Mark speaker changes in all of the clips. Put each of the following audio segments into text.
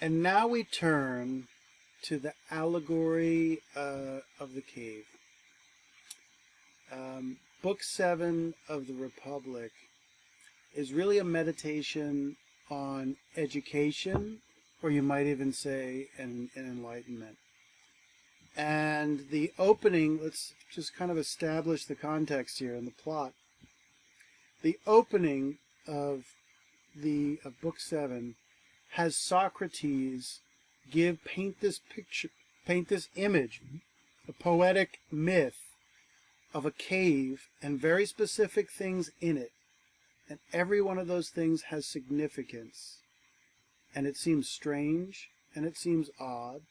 Speaker 1: And now we turn to the allegory of the cave. Book 7 of the Republic is really a meditation on education, or you might even say an enlightenment. And the opening, let's just kind of establish the context here and the plot. The opening of Book 7 has Socrates paint this picture, paint this image, a poetic myth of a cave and very specific things in it. And every one of those things has significance. And it seems strange, and it seems odd.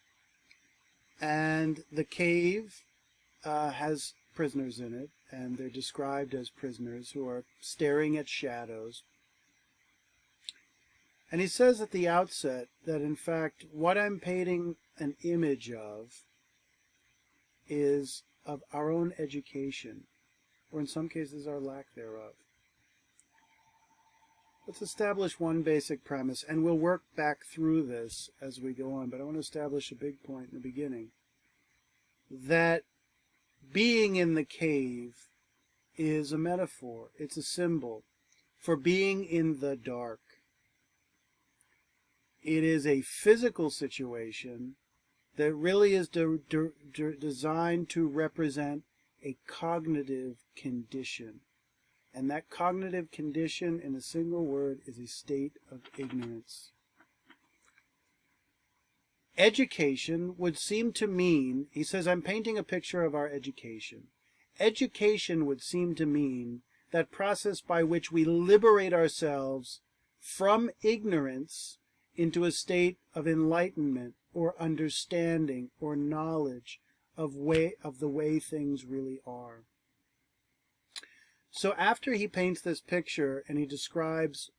Speaker 1: And the cave has prisoners in it, and they're described as prisoners who are staring at shadows. And he says at the outset that, in fact, what I'm painting an image of is of our own education, or in some cases our lack thereof. Let's establish one basic premise, and we'll work back through this as we go on, but I want to establish a big point in the beginning, that being in the cave is a metaphor, it's a symbol for being in the dark. It is a physical situation that really is designed to represent a cognitive condition. And that cognitive condition, in a single word, is a state of ignorance. Education would seem to mean, he says, I'm painting a picture of our education. Education would seem to mean that process by which we liberate ourselves from ignorance into a state of enlightenment or understanding or knowledge of the way things really are. So after he paints this picture and he describes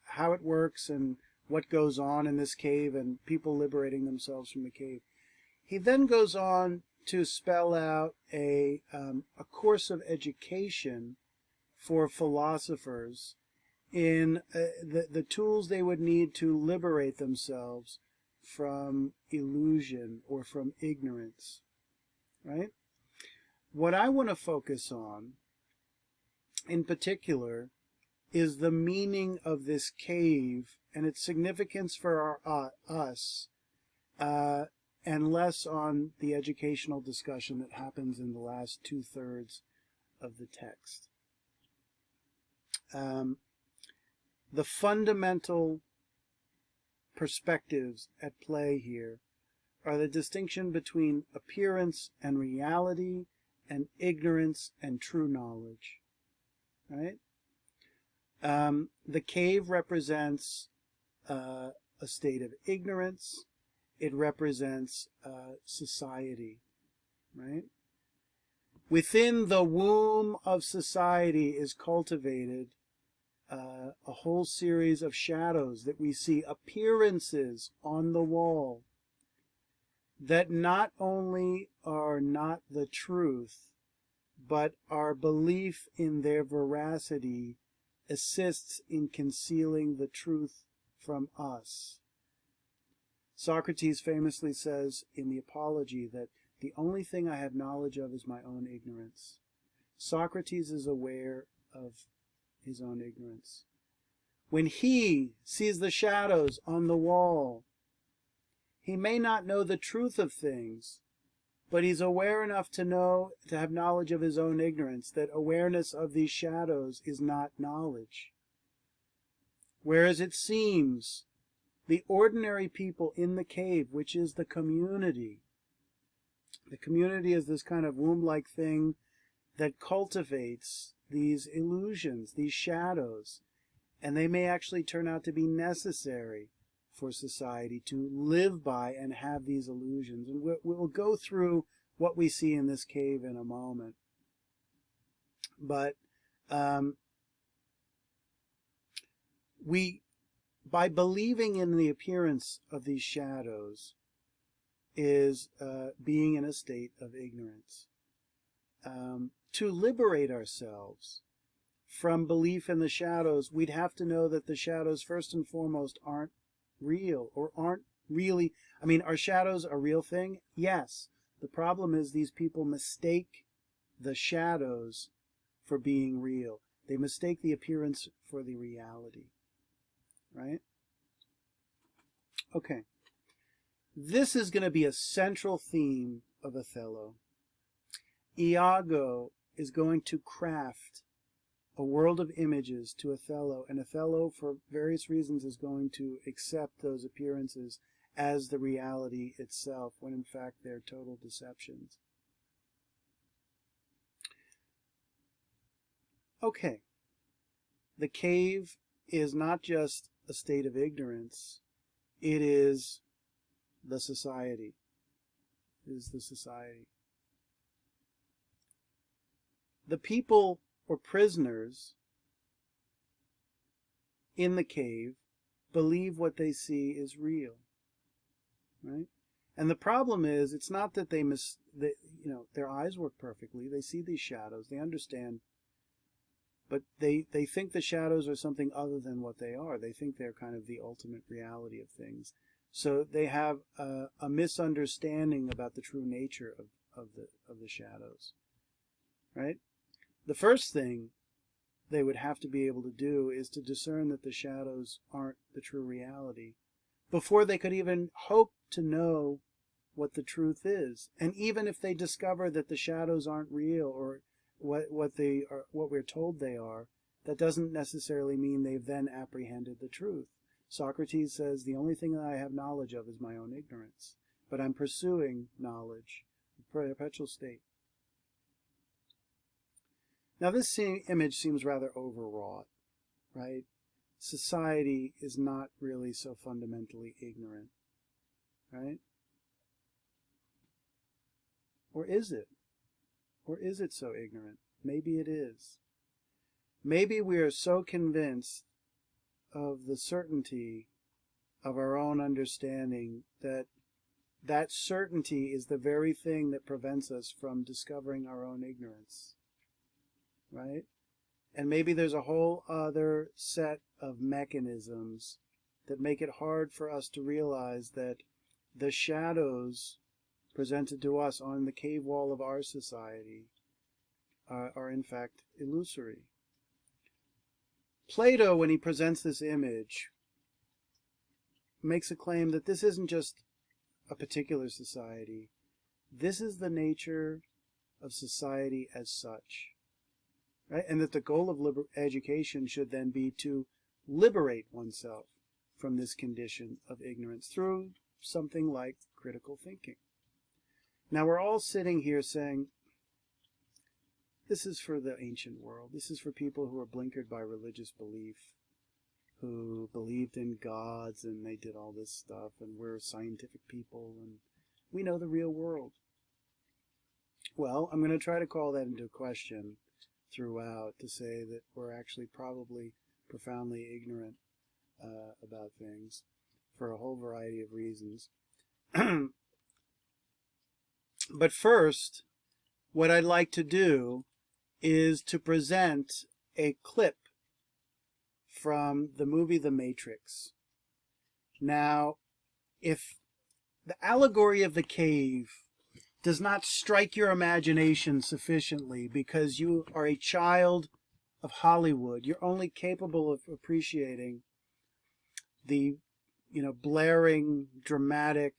Speaker 1: how it works and what goes on in this cave and people liberating themselves from the cave, he then goes on to spell out a course of education for philosophers in the tools they would need to liberate themselves from illusion or from ignorance, right? What I want to focus on in particular is the meaning of this cave and its significance for us, and less on the educational discussion that happens in the last 2/3 of the text. The fundamental perspectives at play here are the distinction between appearance and reality, and ignorance and true knowledge. Right? The cave represents a state of ignorance. It represents society. Right? Within the womb of society is cultivated a whole series of shadows that we see, appearances on the wall that not only are not the truth, but our belief in their veracity assists in concealing the truth from us. Socrates famously says in the Apology that the only thing I have knowledge of is my own ignorance. Socrates is aware of his own ignorance. When he sees the shadows on the wall, he may not know the truth of things, but he's aware enough to have knowledge of his own ignorance, that awareness of these shadows is not knowledge. Whereas it seems the ordinary people in the cave, which is the community is this kind of womb-like thing that cultivates these illusions, these shadows, and they may actually turn out to be necessary for society to live by and have these illusions. And we'll go through what we see in this cave in a moment. But by believing in the appearance of these shadows, is being in a state of ignorance. To liberate ourselves from belief in the shadows, we'd have to know that the shadows, first and foremost, aren't real or aren't really, I mean, are shadows a real thing? Yes. The problem is these people mistake the shadows for being real. They mistake the appearance for the reality. Right? Okay. This is going to be a central theme of Othello. Iago is going to craft a world of images to Othello, and Othello, for various reasons, is going to accept those appearances as the reality itself, when in fact they're total deceptions. Okay. The cave is not just a state of ignorance, it is the society. It is the society. The people or prisoners in the cave believe what they see is real, right? And the problem is, it's not that their eyes work perfectly. They see these shadows, they understand, but they think the shadows are something other than what they are. They think they're kind of the ultimate reality of things. So they have a misunderstanding about the true nature of the shadows, right? The first thing they would have to be able to do is to discern that the shadows aren't the true reality before they could even hope to know what the truth is. And even if they discover that the shadows aren't real, or what we're told they are, that doesn't necessarily mean they've then apprehended the truth. Socrates says, the only thing that I have knowledge of is my own ignorance, but I'm pursuing knowledge, a perpetual state. Now this image seems rather overwrought, right? Society is not really so fundamentally ignorant, right? Or is it? Or is it so ignorant? Maybe it is. Maybe we are so convinced of the certainty of our own understanding that that certainty is the very thing that prevents us from discovering our own ignorance. Right? And maybe there's a whole other set of mechanisms that make it hard for us to realize that the shadows presented to us on the cave wall of our society are in fact illusory. Plato, when he presents this image, makes a claim that this isn't just a particular society. This is the nature of society as such. Right? And that the goal of education should then be to liberate oneself from this condition of ignorance through something like critical thinking. Now we're all sitting here saying, this is for the ancient world. This is for people who were blinkered by religious belief, who believed in gods and they did all this stuff, and we're scientific people and we know the real world. Well, I'm going to try to call that into question throughout, to say that we're actually probably profoundly ignorant about things for a whole variety of reasons. But first, what I'd like to do is to present a clip from the movie The Matrix. Now, if the allegory of the cave does not strike your imagination sufficiently because you are a child of Hollywood, you're only capable of appreciating the, blaring, dramatic,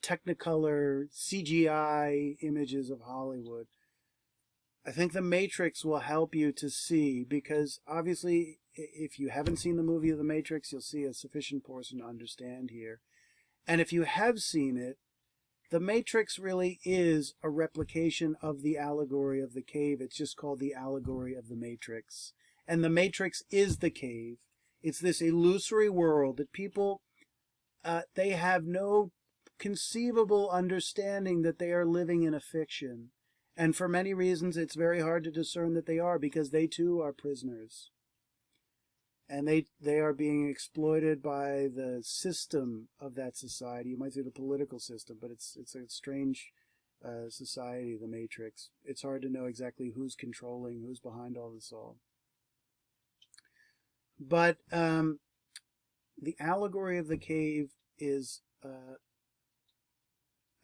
Speaker 1: Technicolor, CGI images of Hollywood. I think The Matrix will help you to see, because obviously if you haven't seen the movie of The Matrix, you'll see a sufficient portion to understand here. And if you have seen it, The Matrix really is a replication of the allegory of the cave. It's just called the Allegory of the Matrix. And the Matrix is the cave. It's this illusory world that people, they have no conceivable understanding that they are living in a fiction. And for many reasons, it's very hard to discern that they are, because they too are prisoners. And they are being exploited by the system of that society. You might say the political system, but it's a strange society, the Matrix. It's hard to know exactly who's controlling, who's behind all this all. But the allegory of the cave is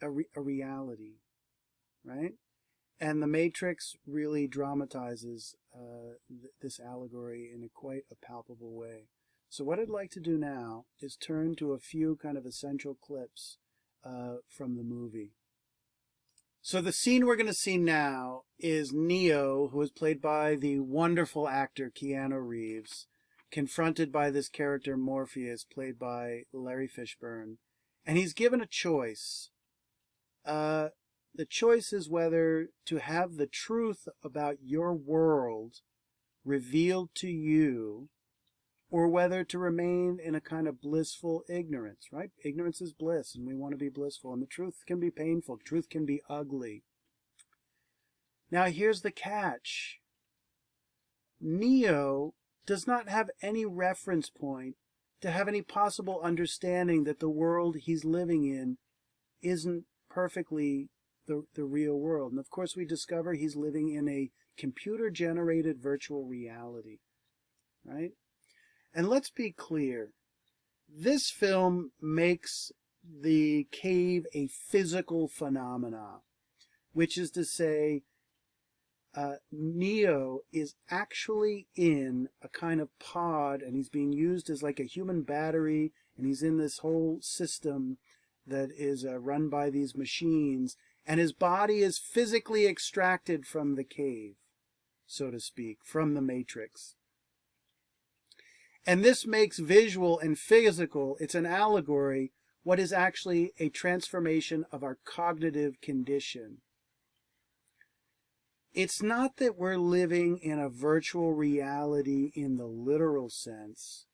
Speaker 1: a reality, right? And the Matrix really dramatizes this allegory in quite a palpable way. So what I'd like to do now is turn to a few kind of essential clips from the movie. So the scene we're going to see now is Neo, who is played by the wonderful actor Keanu Reeves, confronted by this character Morpheus, played by Larry Fishburne, and he's given a choice. The choice is whether to have the truth about your world revealed to you, or whether to remain in a kind of blissful ignorance, right? Ignorance is bliss, and we want to be blissful, and the truth can be painful. Truth can be ugly. Now, here's the catch. Neo does not have any reference point to have any possible understanding that the world he's living in isn't perfectly the real world. And of course we discover he's living in a computer-generated virtual reality, right? And let's be clear, this film makes the cave a physical phenomena, which is to say, Neo is actually in a kind of pod, and he's being used as like a human battery, and he's in this whole system that is run by these machines, and his body is physically extracted from the cave, so to speak, from the Matrix. And this makes visual and physical, it's an allegory, what is actually a transformation of our cognitive condition. It's not that we're living in a virtual reality in the literal sense,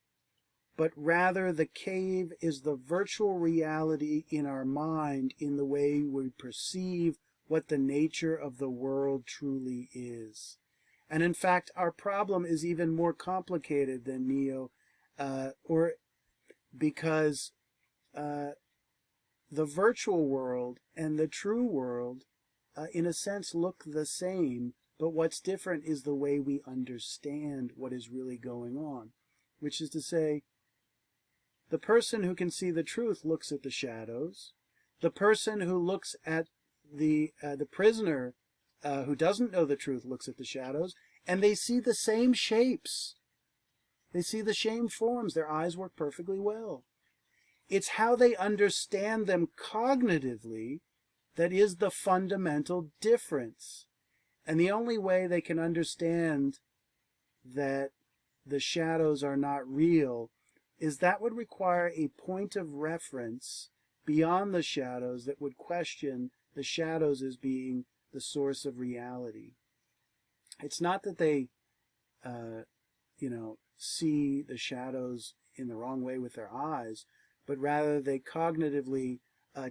Speaker 1: but rather the cave is the virtual reality in our mind in the way we perceive what the nature of the world truly is. And in fact, our problem is even more complicated than Neo, because the virtual world and the true world, in a sense, look the same, but what's different is the way we understand what is really going on, which is to say, the person who can see the truth looks at the shadows. The person who looks at the prisoner who doesn't know the truth looks at the shadows, and they see the same shapes. They see the same forms. Their eyes work perfectly well. It's how they understand them cognitively that is the fundamental difference. And the only way they can understand that the shadows are not real is that would require a point of reference beyond the shadows that would question the shadows as being the source of reality. It's not that they, see the shadows in the wrong way with their eyes, but rather they cognitively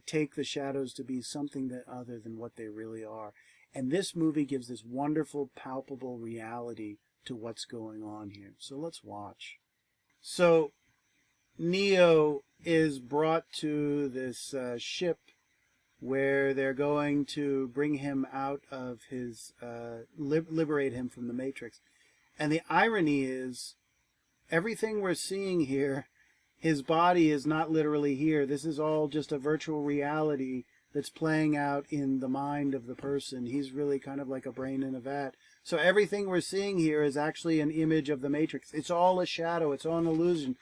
Speaker 1: take the shadows to be something that other than what they really are. And this movie gives this wonderful, palpable reality to what's going on here. So let's watch. So Neo is brought to this ship where they're going to bring him out of his, liberate him from the Matrix. And the irony is, everything we're seeing here, his body is not literally here. This is all just a virtual reality that's playing out in the mind of the person. He's really kind of like a brain in a vat. So everything we're seeing here is actually an image of the Matrix. It's all a shadow. It's all an illusion.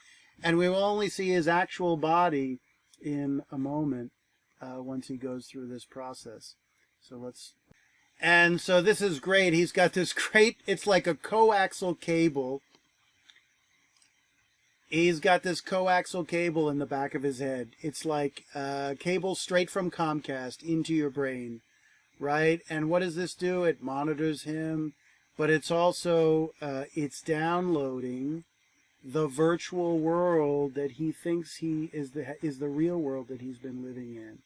Speaker 1: And we will only see his actual body in a moment once he goes through this process. And so this is great. He's got this great, it's like a coaxial cable. He's got this coaxial cable in the back of his head. It's like a cable straight from Comcast into your brain, right? And what does this do? It monitors him, but it's also, it's downloading the virtual world that he thinks he is the real world that he's been living in,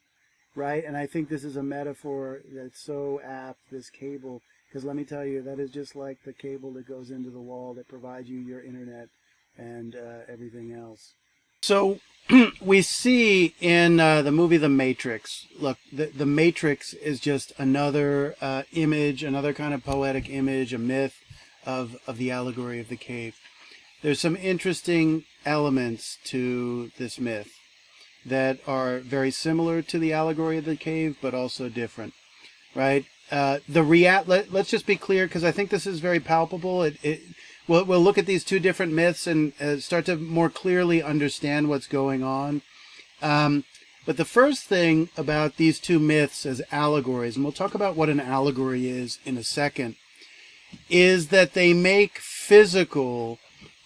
Speaker 1: right? And I think this is a metaphor that's so apt, this cable, because let me tell you, that is just like the cable that goes into the wall that provides you your internet and everything else. So we see in the movie The Matrix, look, the Matrix is just another image, another kind of poetic image, a myth of the allegory of the cave. There's some interesting elements to this myth. that are very similar to the allegory of the cave, but also different, right? Let's just be clear, because I think this is very palpable. We'll look at these two different myths and start to more clearly understand what's going on. But the first thing about these two myths as allegories, and we'll talk about what an allegory is in a second, is that they make physical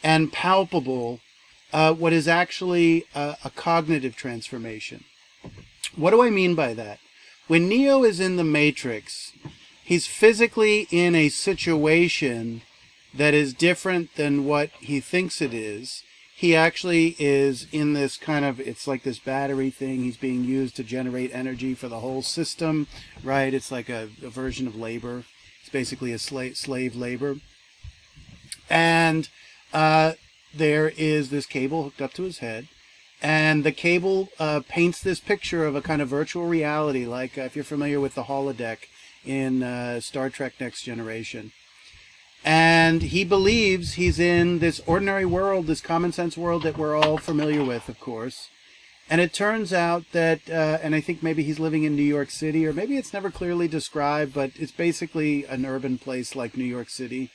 Speaker 1: and palpable what is actually a cognitive transformation. What do I mean by that? When Neo is in the Matrix, he's physically in a situation that is different than what he thinks it is. He actually is in this kind of, it's like this battery thing. He's being used to generate energy for the whole system, right? It's like a version of labor. It's basically a slave labor. And there is this cable hooked up to his head. And the cable paints this picture of a kind of virtual reality, like if you're familiar with the holodeck in Star Trek Next Generation. And he believes he's in this ordinary world, this common sense world that we're all familiar with, of course. And it turns out that, and I think maybe he's living in New York City, or maybe it's never clearly described, but it's basically an urban place like New York City.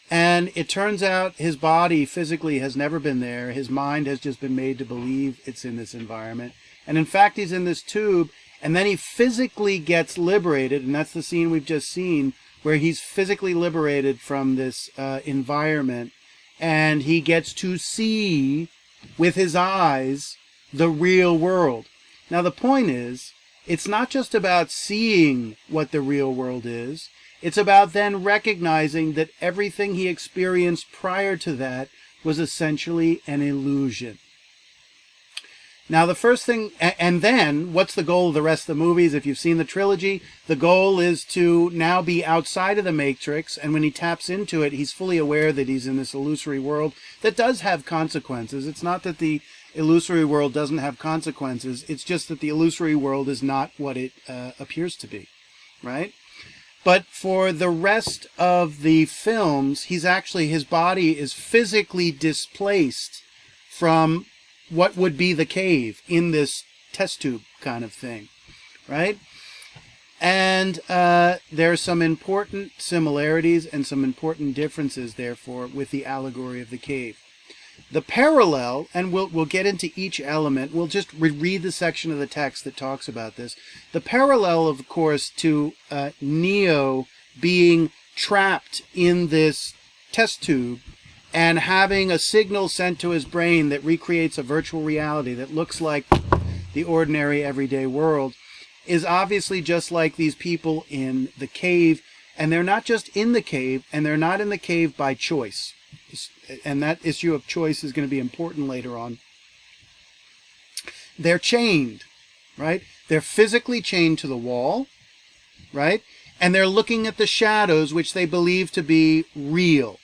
Speaker 1: And it turns out his body physically has never been there. His mind has just been made to believe it's in this environment. And in fact, he's in this tube, and then he physically gets liberated, and that's the scene we've just seen, where he's physically liberated from this environment, and he gets to see with his eyes the real world. Now the point is, it's not just about seeing what the real world is. It's about then recognizing that everything he experienced prior to that was essentially an illusion. Now the first thing, and then what's the goal of the rest of the movies? If you've seen the trilogy, the goal is to now be outside of the Matrix, and when he taps into it, he's fully aware that he's in this illusory world that does have consequences. It's not that the illusory world doesn't have consequences, it's just that the illusory world is not what it appears to be, right? But for the rest of the films, his body is physically displaced from what would be the cave in this test tube kind of thing, right? And there are some important similarities and some important differences, therefore, with the allegory of the cave. The parallel, and we'll get into each element, we'll just read the section of the text that talks about this. The parallel, of course, to Neo being trapped in this test tube and having a signal sent to his brain that recreates a virtual reality that looks like the ordinary everyday world, is obviously just like these people in the cave. And they're not just in the cave, and they're not in the cave by choice. And that issue of choice is going to be important later on. They're chained, right? They're physically chained to the wall, right? And they're looking at the shadows, which they believe to be real.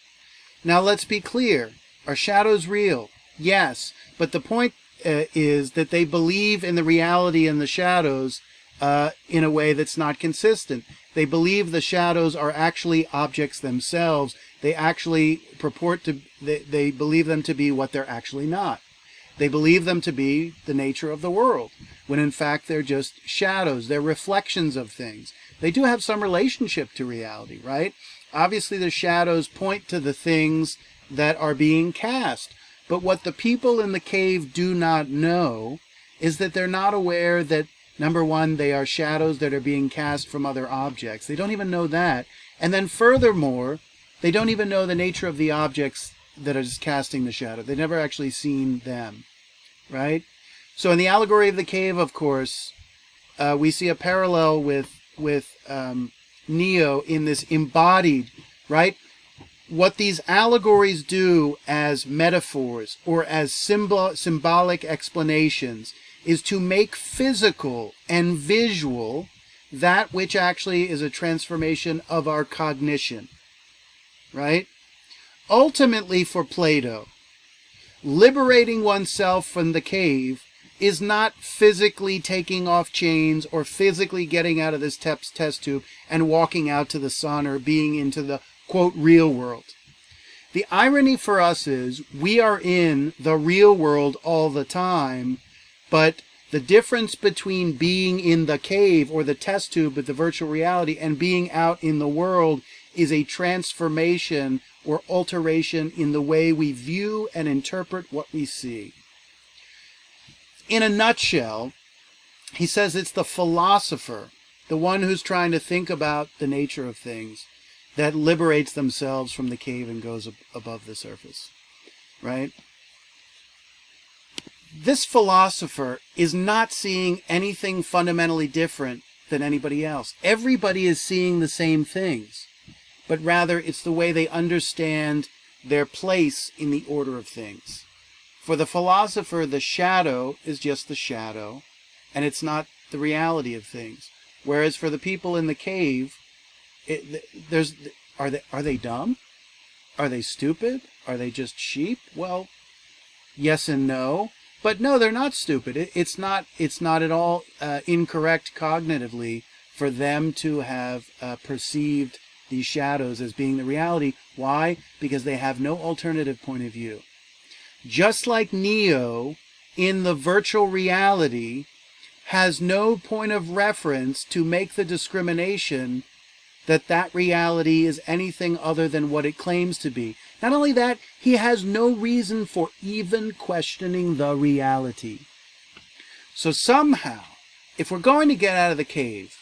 Speaker 1: Now, let's be clear. Are shadows real? Yes. But the point is that they believe in the reality in the shadows in a way that's not consistent. They believe the shadows are actually objects themselves. They actually they believe them to be what they're actually not. They believe them to be the nature of the world, when in fact they're just shadows. They're reflections of things. They do have some relationship to reality, right? Obviously, the shadows point to the things that are being cast. But what the people in the cave do not know is that they're not aware that, number one, they are shadows that are being cast from other objects. They don't even know that. And then furthermore, they don't even know the nature of the objects that are just casting the shadow. They've never actually seen them, right? So in the allegory of the cave, of course, we see a parallel with Neo in this embodied, right? What these allegories do as metaphors or as symbolic explanations is to make physical and visual that which actually is a transformation of our cognition, right? Ultimately, for Plato, liberating oneself from the cave is not physically taking off chains or physically getting out of this test tube and walking out to the sun or being into the, quote, real world. The irony for us is we are in the real world all the time, but The difference between being in the cave or the test tube with the virtual reality and being out in the world is a transformation or alteration in the way we view and interpret what we see. In a nutshell, he says it's the philosopher, the one who's trying to think about the nature of things, that liberates themselves from the cave and goes above the surface, right? This philosopher is not seeing anything fundamentally different than anybody else. Everybody is seeing the same things, but rather it's the way they understand their place in the order of things. For the philosopher, the shadow is just the shadow, and it's not the reality of things. Whereas for the people in the cave, are they dumb? Are they stupid? Are they just sheep? Well, yes and no. But no, they're not stupid. It's not at all incorrect cognitively for them to have perceived these shadows as being the reality. Why? Because they have no alternative point of view. Just like Neo in the virtual reality has no point of reference to make the discrimination that reality is anything other than what it claims to be. Not only that, he has no reason for even questioning the reality. So somehow, if we're going to get out of the cave,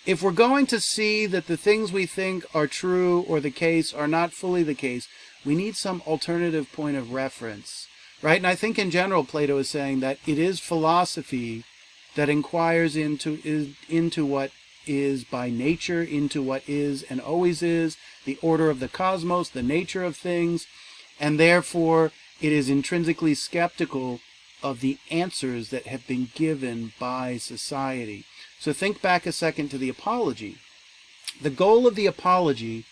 Speaker 1: if we're going to see that the things we think are true or the case are not fully the case, we need some alternative point of reference, right? And I think in general, Plato is saying that it is philosophy that inquires into what is by nature, into what is and always is, the order of the cosmos, the nature of things, and therefore it is intrinsically skeptical of the answers that have been given by society. So think back a second to the Apology. The goal of the Apology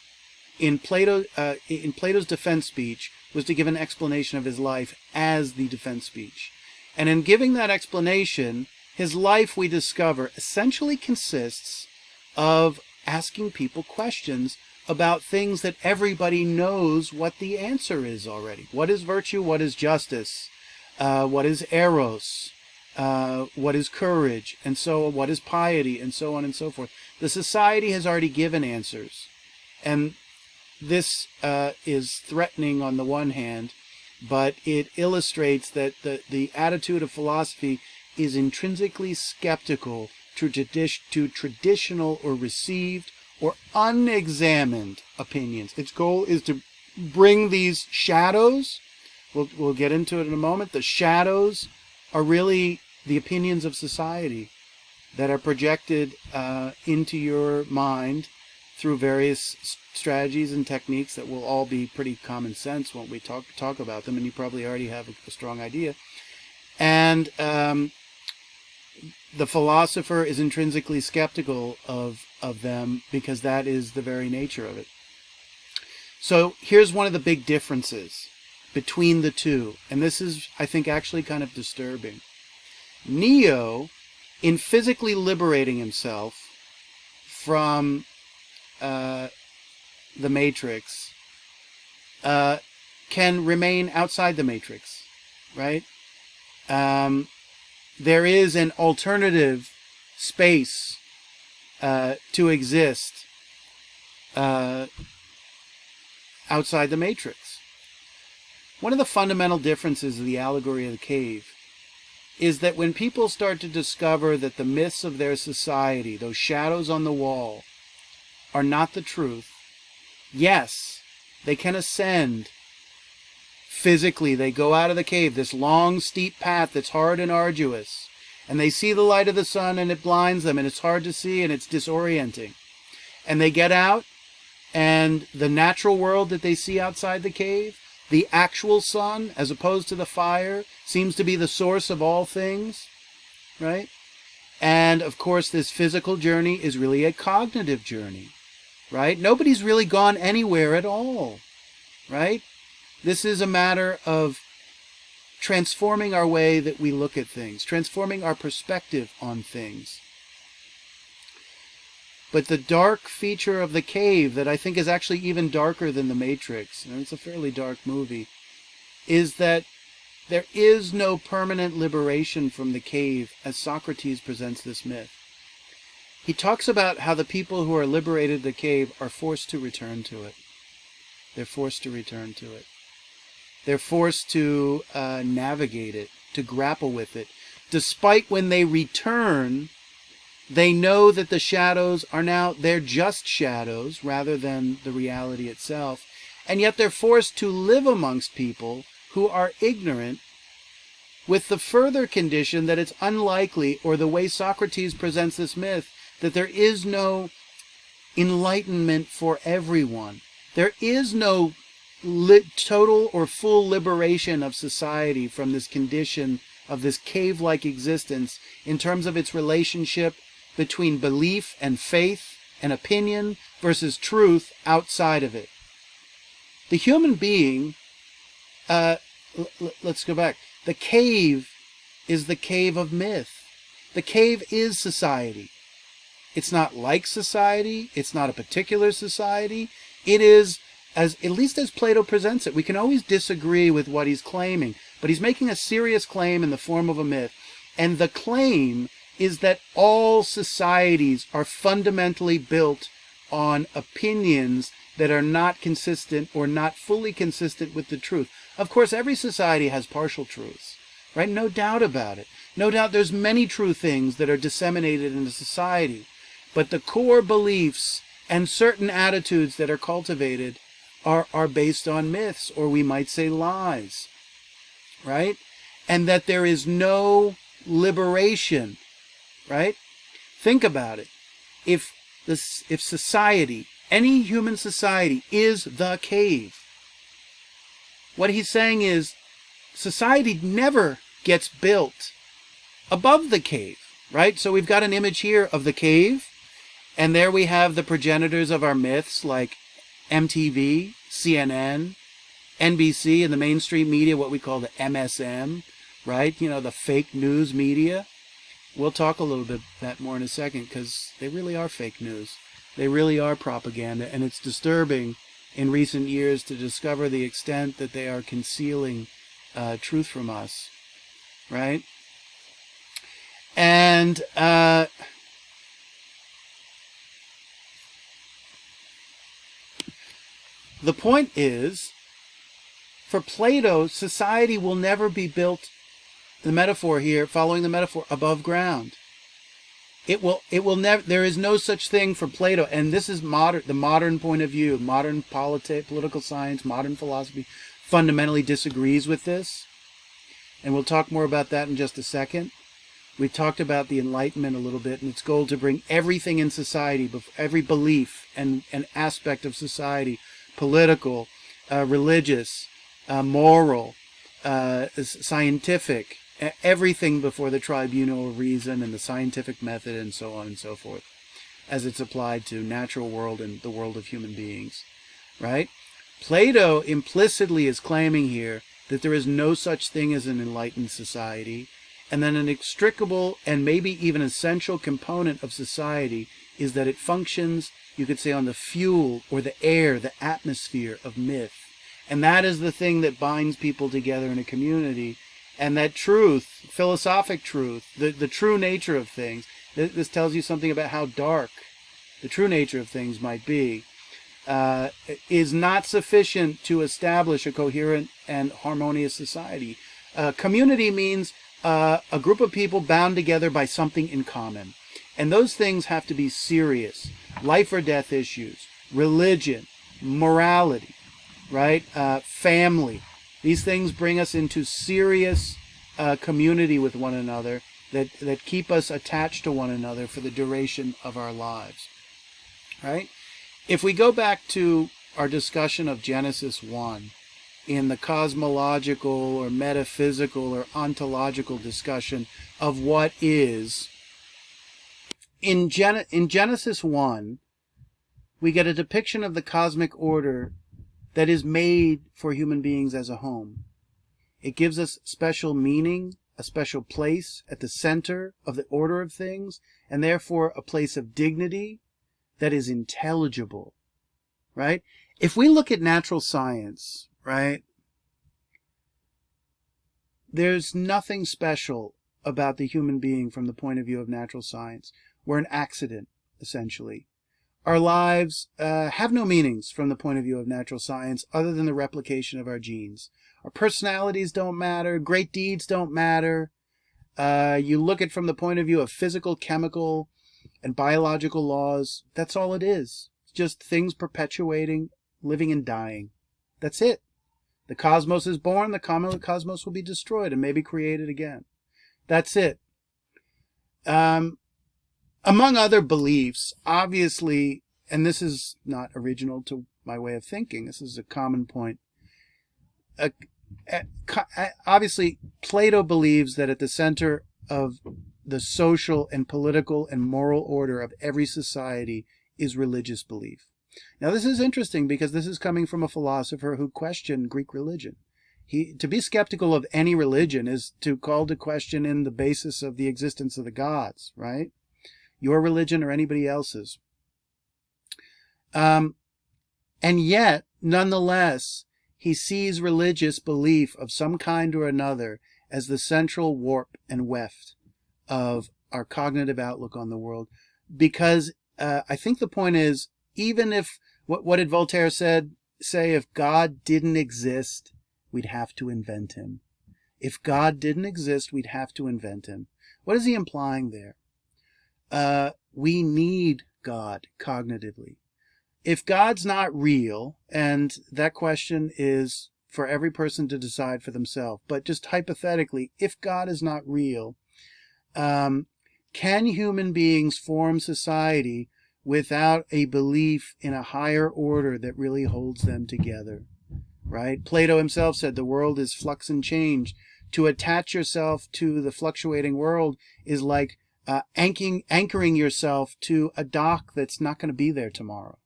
Speaker 1: in Plato's defense speech was to give an explanation of his life as the defense speech. And in giving that explanation, his life, we discover, essentially consists of asking people questions about things that everybody knows what the answer is already. What is virtue? What is justice? What is eros? What is courage? And so what is piety? And so on and so forth. The society has already given answers. And this is threatening on the one hand, but it illustrates that the attitude of philosophy is intrinsically skeptical to traditional or received or unexamined opinions. Its goal is to bring these shadows, we'll get into it in a moment, the shadows are really the opinions of society that are projected into your mind through various strategies and techniques that will all be pretty common sense when we talk about them, and you probably already have a strong idea. And the philosopher is intrinsically skeptical of them because that is the very nature of it. So here's one of the big differences between the two, and this is, I think, actually kind of disturbing. Neo, in physically liberating himself from the Matrix, can remain outside the Matrix, right? There is an alternative space to exist outside the Matrix. One of the fundamental differences of the allegory of the cave is that when people start to discover that the myths of their society, those shadows on the wall, are not the truth, yes, they can ascend physically. They go out of the cave, this long, steep path that's hard and arduous, and they see the light of the sun and it blinds them and it's hard to see and it's disorienting. And they get out, and the natural world that they see outside the cave, the actual sun, as opposed to the fire, seems to be the source of all things, right? And, of course, this physical journey is really a cognitive journey, right? Nobody's really gone anywhere at all, right? This is a matter of transforming our way that we look at things, transforming our perspective on things. But the dark feature of the cave, that I think is actually even darker than The Matrix, and it's a fairly dark movie, is that There is no permanent liberation from the cave as Socrates presents this myth. He talks about how the people who are liberated the cave are forced to return to it. They're forced to return to it. They're forced to navigate it, to grapple with it. Despite when they return, they know that the shadows are now, they're just shadows rather than the reality itself. And yet they're forced to live amongst people who are ignorant, with the further condition that it's unlikely, or the way Socrates presents this myth, that there is no enlightenment for everyone. There is no total or full liberation of society from this condition of this cave-like existence in terms of its relationship between belief and faith and opinion versus truth outside of it. The human being, let's go back. The cave is the cave of myth. The cave is society. It's not like society. It's not a particular society. It is, at least as Plato presents it. We can always disagree with what he's claiming, but he's making a serious claim in the form of a myth. And the claim is that all societies are fundamentally built on opinions that are not consistent or not fully consistent with the truth. Of course, every society has partial truths, right? No doubt about it. No doubt there's many true things that are disseminated in the society, but the core beliefs and certain attitudes that are cultivated are based on myths, or we might say lies, right? And that there is no liberation, right? Think about it. If society, any human society, is the cave, what he's saying is society never gets built above the cave, right? So we've got an image here of the cave, and there we have the progenitors of our myths like MTV, CNN, NBC, and the mainstream media, what we call the MSM, right? You know, the fake news media. We'll talk a little bit that more in a second, because they really are fake news. They really are propaganda, and it's disturbing in recent years to discover the extent that they are concealing truth from us, right? And the point is, for Plato, society will never be built, the metaphor here, following the metaphor, above ground. It will never, there is no such thing for Plato, and this is the modern point of view. Modern political science, modern philosophy fundamentally disagrees with this, and we'll talk more about that in just a second. We talked about the Enlightenment a little bit, and its goal to bring everything in society, every belief and aspect of society, political, religious, moral, scientific, everything before the tribunal of reason and the scientific method, and so on and so forth, as it's applied to natural world and the world of human beings, right? Plato implicitly is claiming here that there is no such thing as an enlightened society, and that an inextricable and maybe even essential component of society is that it functions, you could say, on the fuel or the air, the atmosphere of myth. And that is the thing that binds people together in a community. And that truth, philosophic truth, the true nature of things, this tells you something about how dark the true nature of things might be, is not sufficient to establish a coherent and harmonious society. Community means a group of people bound together by something in common. And those things have to be serious. Life or death issues, religion, morality, right? Family. These things bring us into serious community with one another that keep us attached to one another for the duration of our lives, right? If we go back to our discussion of Genesis 1, in the cosmological or metaphysical or ontological discussion of what is, in Genesis 1, we get a depiction of the cosmic order that is made for human beings as a home. It gives us special meaning, a special place at the center of the order of things, and therefore a place of dignity that is intelligible, right? If we look at natural science, right, there's nothing special about the human being from the point of view of natural science. We're an accident, essentially. Our lives have no meanings from the point of view of natural science other than the replication of our genes. Our personalities don't matter. Great deeds don't matter. You look at it from the point of view of physical, chemical, and biological laws. That's all it is. It's just things perpetuating, living and dying. That's it. The cosmos is born, the cosmos will be destroyed and maybe created again. That's it. Among other beliefs, obviously, and this is not original to my way of thinking, this is a common point. Obviously, Plato believes that at the center of the social and political and moral order of every society is religious belief. Now, this is interesting because this is coming from a philosopher who questioned Greek religion. To be skeptical of any religion is to call to question in the basis of the existence of the gods, right? Your religion or anybody else's. And yet, nonetheless, he sees religious belief of some kind or another as the central warp and weft of our cognitive outlook on the world. Because I think the point is, even if, what did Voltaire say, if God didn't exist, we'd have to invent him. If God didn't exist, we'd have to invent him. What is he implying there? We need God cognitively. If God's not real, and that question is for every person to decide for themselves, but just hypothetically, if God is not real, can human beings form society without a belief in a higher order that really holds them together? Right? Plato himself said the world is flux and change. To attach yourself to the fluctuating world is like anchoring yourself to a dock that's not going to be there tomorrow.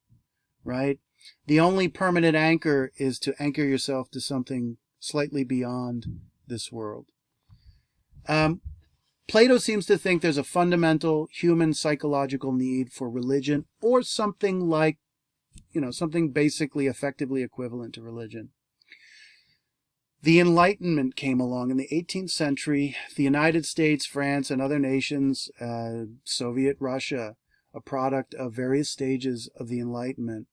Speaker 1: Right? The only permanent anchor is to anchor yourself to something slightly beyond this world. Plato seems to think there's a fundamental human psychological need for religion, or something like, something basically effectively equivalent to religion. The Enlightenment came along in the 18th century. The United States, France, and other nations, Soviet Russia, a product of various stages of the Enlightenment.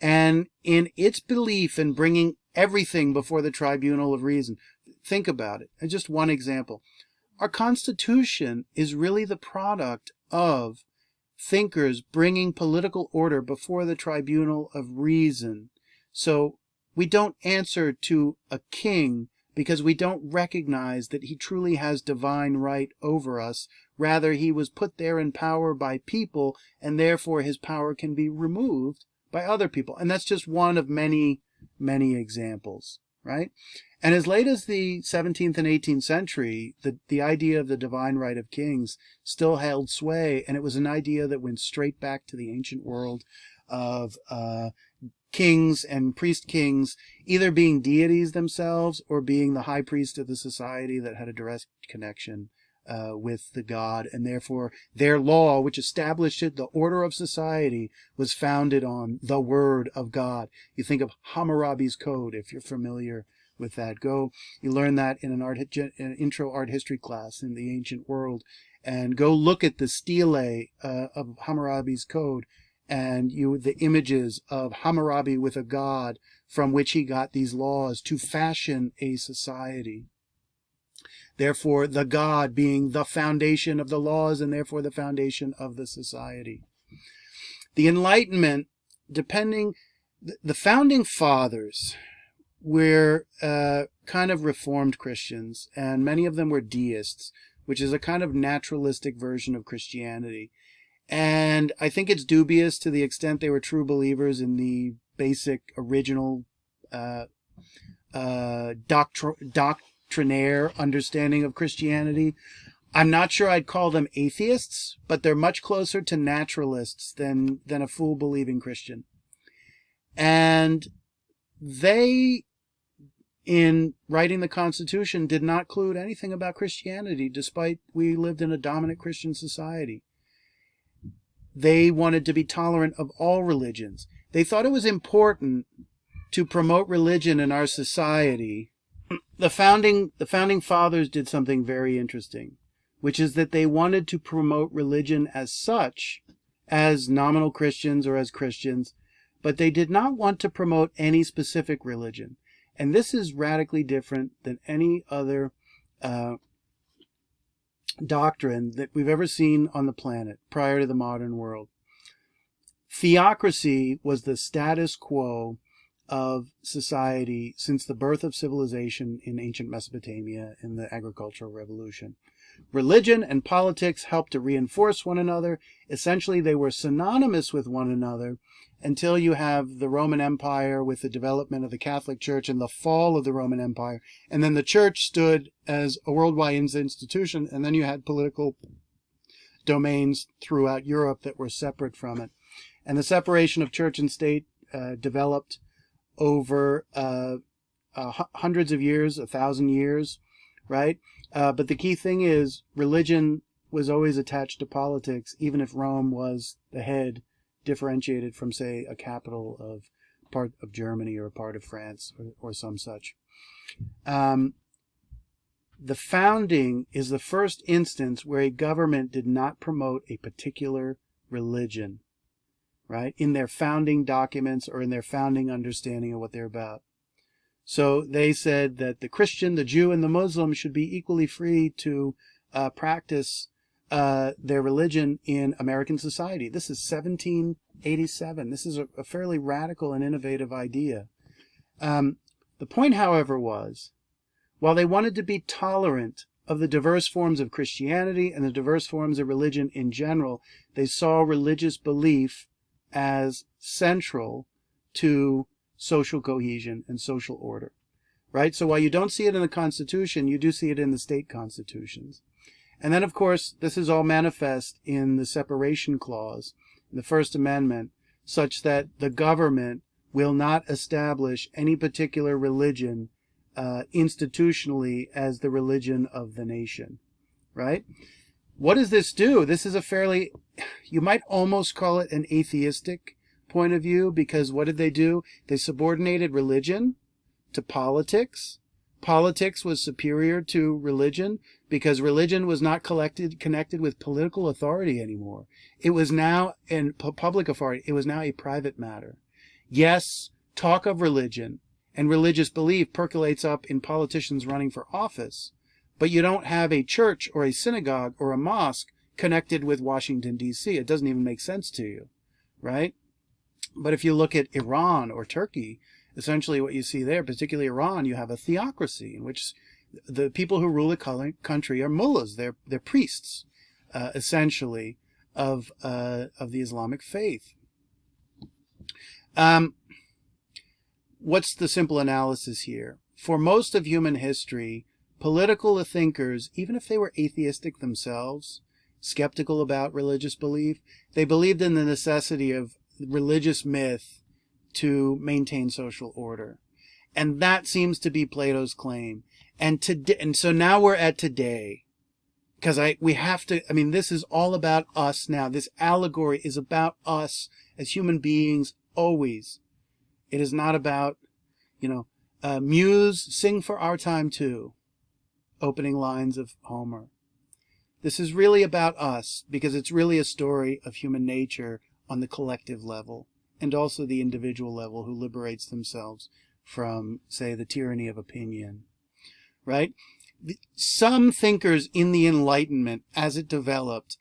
Speaker 1: And in its belief in bringing everything before the tribunal of reason, think about it. And just one example. Our Constitution is really the product of thinkers bringing political order before the tribunal of reason. So we don't answer to a king because we don't recognize that he truly has divine right over us. Rather, he was put there in power by people, and therefore his power can be removed by other people. And that's just one of many, many examples, right? And as late as the 17th and 18th century, the idea of the divine right of kings still held sway, and it was an idea that went straight back to the ancient world of kings and priest kings either being deities themselves or being the high priest of the society that had a direct connection with the god, and therefore their law, which established it, the order of society, was founded on the word of God. You think of Hammurabi's Code, if you're familiar with that. You learn that in an intro art history class in the ancient world, and go look at the stele of Hammurabi's Code, and the images of Hammurabi with a god from which he got these laws to fashion a society. Therefore, the god being the foundation of the laws and therefore the foundation of the society. The Enlightenment, the founding fathers were kind of Reformed Christians, and many of them were deists, which is a kind of naturalistic version of Christianity. And I think it's dubious to the extent they were true believers in the basic original doctrinaire understanding of Christianity. I'm not sure I'd call them atheists, but they're much closer to naturalists than a fool-believing Christian. And they, in writing the Constitution, did not include anything about Christianity, despite we lived in a dominant Christian society. They wanted to be tolerant of all religions. They thought it was important to promote religion in our society the founding fathers did something very interesting, which is that they wanted to promote religion as such, as nominal Christians or as Christians, but they did not want to promote any specific religion. And this is radically different than any other doctrine that we've ever seen on the planet prior to the modern world. Theocracy was the status quo of society since the birth of civilization in ancient Mesopotamia in the agricultural revolution. Religion and politics helped to reinforce one another. Essentially, they were synonymous with one another until you have the Roman Empire with the development of the Catholic Church and the fall of the Roman Empire. And then the church stood as a worldwide institution, and then you had political domains throughout Europe that were separate from it. And the separation of church and state developed over hundreds of years, 1,000 years, right? But the key thing is religion was always attached to politics, even if Rome was the head, differentiated from, say, a capital of part of Germany or a part of France or some such. The founding is the first instance where a government did not promote a particular religion, right, in their founding documents or in their founding understanding of what they're about. So they said that the Christian, the Jew, and the Muslim should be equally free to practice their religion in American society. This is 1787. This is a fairly radical and innovative idea. The point, however, was, while they wanted to be tolerant of the diverse forms of Christianity and the diverse forms of religion in general, they saw religious belief as central to social cohesion and social order, right? So while you don't see it in the Constitution, you do see it in the state constitutions. And then, of course, this is all manifest in the separation clause, in the First Amendment, such that the government will not establish any particular religion institutionally as the religion of the nation, right? What does this do? This is a fairly, you might almost call it an atheistic point of view, because what did they do? They subordinated religion to politics. Politics was superior to religion because religion was not connected with political authority anymore. It was now in public authority. It was now a private matter. Yes, talk of religion and religious belief percolates up in politicians running for office, but you don't have a church or a synagogue or a mosque connected with Washington, D.C. It doesn't even make sense to you, right? But if you look at Iran or Turkey, essentially what you see there, particularly Iran, you have a theocracy in which the people who rule the country are mullahs. They're priests, essentially, of the Islamic faith. What's the simple analysis here? For most of human history, political thinkers, even if they were atheistic themselves, skeptical about religious belief, they believed in the necessity of religious myth to maintain social order. And that seems to be Plato's claim. And so now we're at today. Because this is all about us now. This allegory is about us as human beings always. It is not about, Muse, sing for our time too. Opening lines of Homer. This is really about us because it's really a story of human nature on the collective level and also the individual level who liberates themselves from, say, the tyranny of opinion, right? Some thinkers in the Enlightenment, as it developed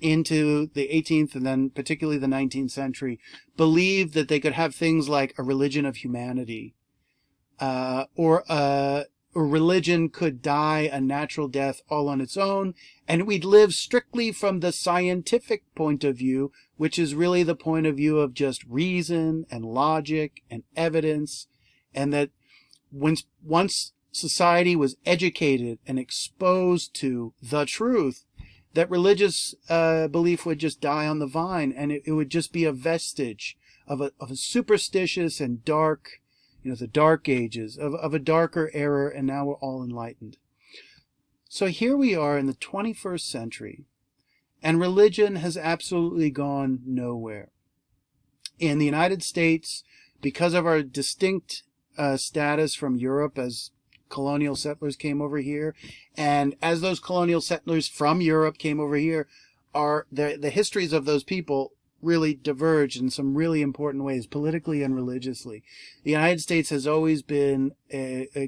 Speaker 1: into the 18th and then particularly the 19th century, believed that they could have things like a religion of humanity, or a religion could die a natural death all on its own, and we'd live strictly from the scientific point of view, which is really the point of view of just reason and logic and evidence, and that once society was educated and exposed to the truth, that religious belief would just die on the vine, and it would just be a vestige of a superstitious and dark, the dark ages, of a darker era, and now we're all enlightened. So here we are in the 21st century, and religion has absolutely gone nowhere. In the United States, because of our distinct status from Europe as colonial settlers came over here. And as those colonial settlers from Europe came over here, the histories of those people really diverged in some really important ways, politically and religiously. The United States has always been,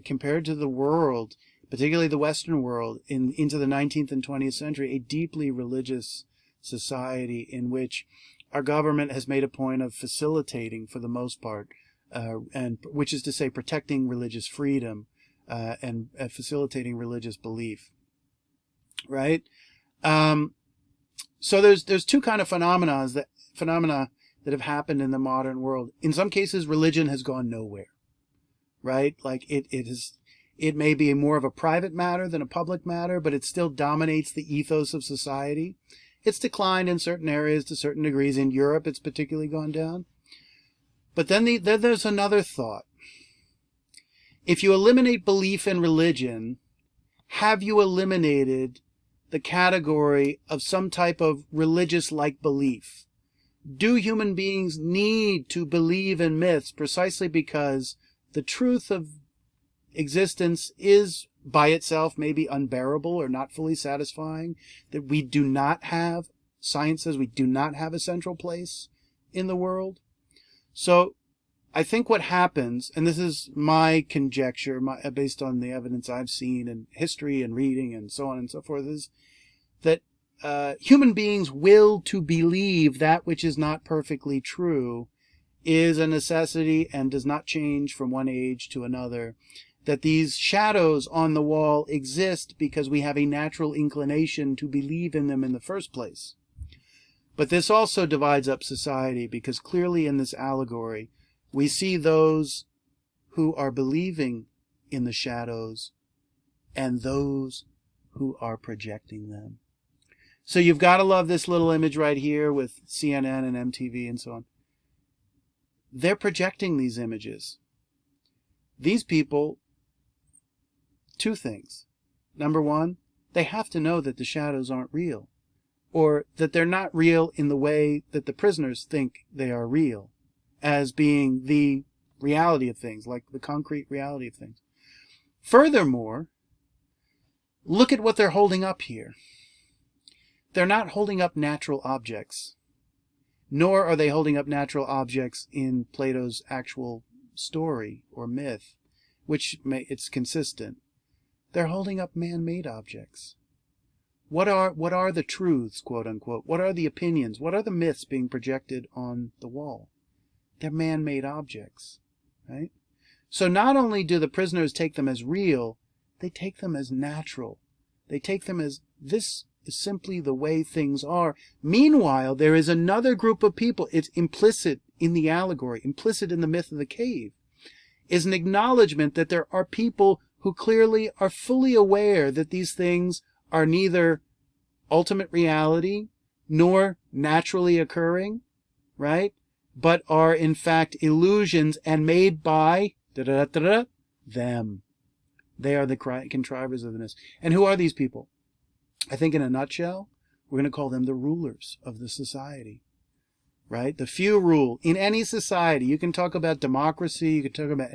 Speaker 1: compared to the world, particularly the Western world, into the 19th and 20th century, a deeply religious society in which our government has made a point of facilitating, for the most part, and which is to say protecting religious freedom and facilitating religious belief, right? So there's two kind of phenomena that have happened in the modern world. In some cases, religion has gone nowhere, right? Like it may be more of a private matter than a public matter, but it still dominates the ethos of society. It's declined in certain areas to certain degrees. In Europe, it's particularly gone down. But then there's another thought. If you eliminate belief in religion, have you eliminated the category of some type of religious-like belief? Do human beings need to believe in myths precisely because the truth of existence is by itself maybe unbearable or not fully satisfying, that we do not have, science says we do not have a central place in the world? So I think what happens, and this is my conjecture, based on the evidence I've seen in history and reading and so on and so forth, is that human beings' will to believe that which is not perfectly true is a necessity and does not change from one age to another. That these shadows on the wall exist because we have a natural inclination to believe in them in the first place. But this also divides up society, because clearly in this allegory, we see those who are believing in the shadows and those who are projecting them. So you've got to love this little image right here with CNN and MTV and so on. They're projecting these images. These people, two things. Number one, they have to know that the shadows aren't real, or that they're not real in the way that the prisoners think they are real, as being the reality of things, like the concrete reality of things. Furthermore, look at what they're holding up here. They're not holding up natural objects, nor are they holding up natural objects in Plato's actual story or myth, which it's consistent. They're holding up man-made objects. What are the truths, quote unquote? What are the opinions? What are the myths being projected on the wall? They're man-made objects, right? So not only do the prisoners take them as real, they take them as natural. They take them as, this is simply the way things are. Meanwhile, there is another group of people, it's implicit in the allegory, implicit in the myth of the cave, is an acknowledgement that there are people who clearly are fully aware that these things are neither ultimate reality nor naturally occurring, right? But are in fact illusions and made by them. They are the contrivers of the myths. And who are these people? I think in a nutshell, we're going to call them the rulers of the society, right? The few rule. In any society, you can talk about democracy, you can talk about,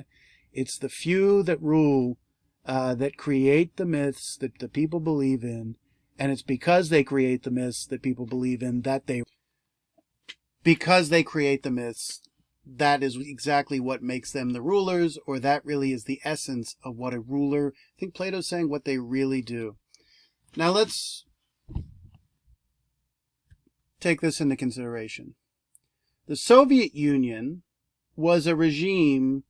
Speaker 1: it's the few that rule, that create the myths that the people believe in, and it's because they create the myths that people believe in because they create the myths, that is exactly what makes them the rulers, or that really is the essence of what a ruler, I think Plato's saying what they really do. Now let's take this into consideration. The Soviet Union was a regime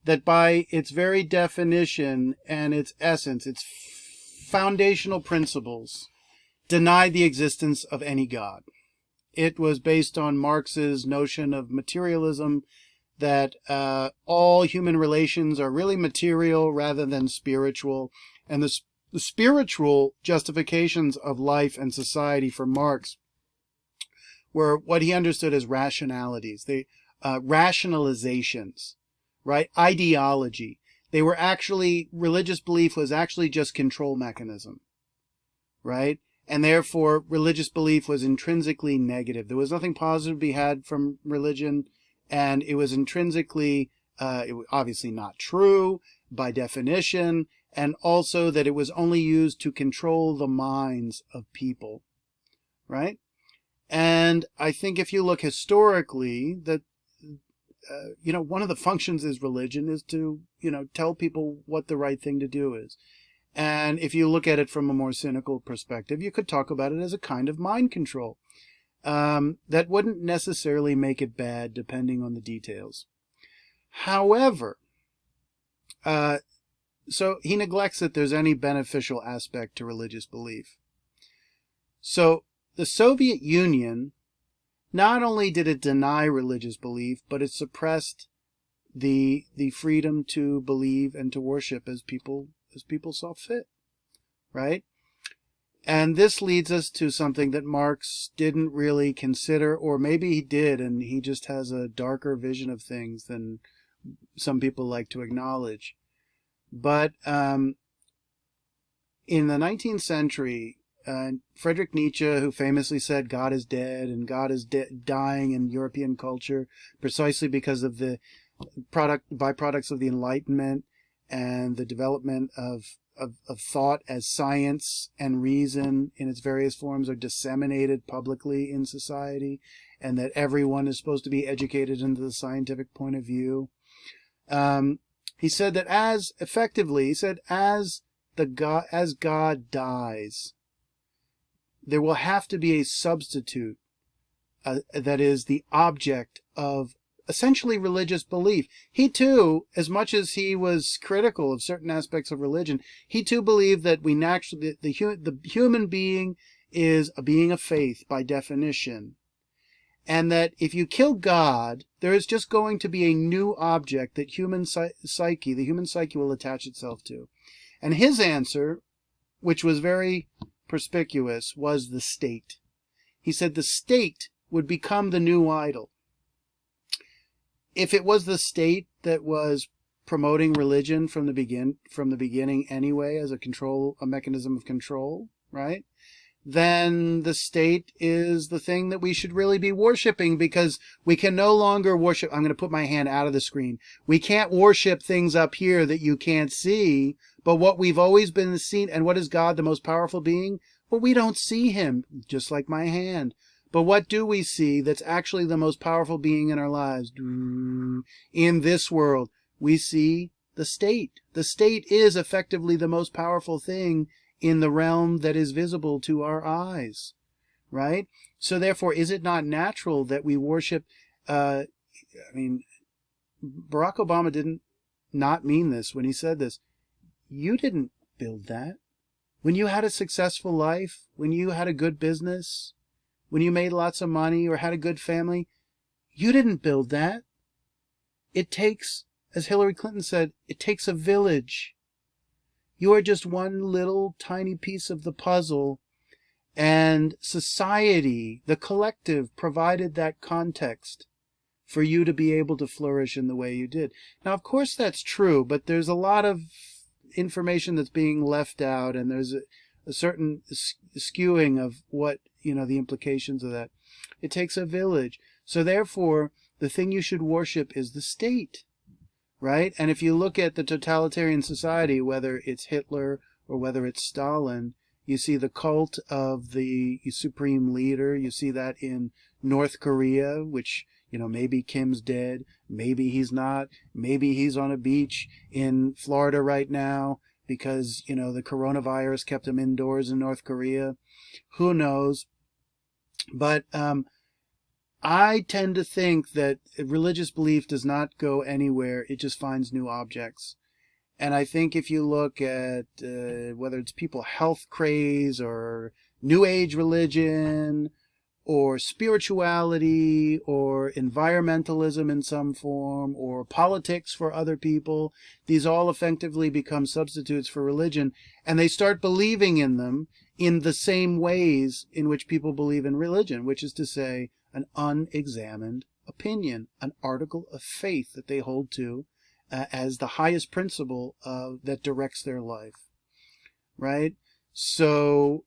Speaker 1: that by its very definition and its essence, its foundational principles, denied the existence of any God. It was based on Marx's notion of materialism, that all human relations are really material rather than spiritual, and the spiritual justifications of life and society for Marx were what he understood as rationalities, rationalizations, right? Ideology. They were actually, religious belief was actually just control mechanism, right? And therefore, religious belief was intrinsically negative. There was nothing positive to be had from religion, and it was intrinsically, it was obviously not true, by definition, and also that it was only used to control the minds of people, right? And I think if you look historically, that one of the functions is religion is to, tell people what the right thing to do is. And if you look at it from a more cynical perspective, you could talk about it as a kind of mind control. That wouldn't necessarily make it bad, depending on the details. However, so he neglects that there's any beneficial aspect to religious belief. So the Soviet Union, not only did it deny religious belief, but it suppressed the freedom to believe and to worship as people saw fit, right? And this leads us to something that Marx didn't really consider, or maybe he did, and he just has a darker vision of things than some people like to acknowledge. But in the 19th century, Friedrich Nietzsche, who famously said God is dead and God is dying in European culture precisely because of the byproducts of the Enlightenment and the development of thought as science and reason in its various forms are disseminated publicly in society, and that everyone is supposed to be educated into the scientific point of view. He said that as God dies, there will have to be a substitute that is the object of essentially religious belief. He too, as much as he was critical of certain aspects of religion, he too believed that the human being is a being of faith by definition. And that if you kill God, there is just going to be a new object that the human psyche will attach itself to. And his answer, which was very perspicuous, was the state. He said the state would become the new idol. If it was the state that was promoting religion from the beginning anyway, as a mechanism of control, right? Then the state is the thing that we should really be worshiping, because we can no longer worship. I'm going to put my hand out of the screen. We can't worship things up here that you can't see, but what we've always been seen. And what is God, the most powerful being? Well, we don't see him, just like my hand. But what do we see that's actually the most powerful being in our lives? In this world, we see the state. The state is effectively the most powerful thing in the realm that is visible to our eyes, right? So therefore, is it not natural that we worship, Barack Obama didn't not mean this when he said this. You didn't build that. When you had a successful life, when you had a good business, when you made lots of money or had a good family, you didn't build that. It takes, as Hillary Clinton said, it takes a village. You are just one little tiny piece of the puzzle, and society, the collective, provided that context for you to be able to flourish in the way you did. Now, of course, that's true, but there's a lot of information that's being left out, and there's a certain skewing of what, the implications of that. It takes a village. So therefore, the thing you should worship is the state, right? And if you look at the totalitarian society, whether it's Hitler or whether it's Stalin, you see the cult of the supreme leader. You see that in North Korea, which, maybe Kim's dead, maybe he's not, maybe he's on a beach in Florida right now because, the coronavirus kept him indoors in North Korea. Who knows? But I tend to think that religious belief does not go anywhere. It just finds new objects. And I think if you look at whether it's people health craze or New Age religion or spirituality or environmentalism in some form or politics for other people, these all effectively become substitutes for religion, and they start believing in them in the same ways in which people believe in religion, which is to say, an unexamined opinion, an article of faith that they hold to as the highest principle that directs their life, right? So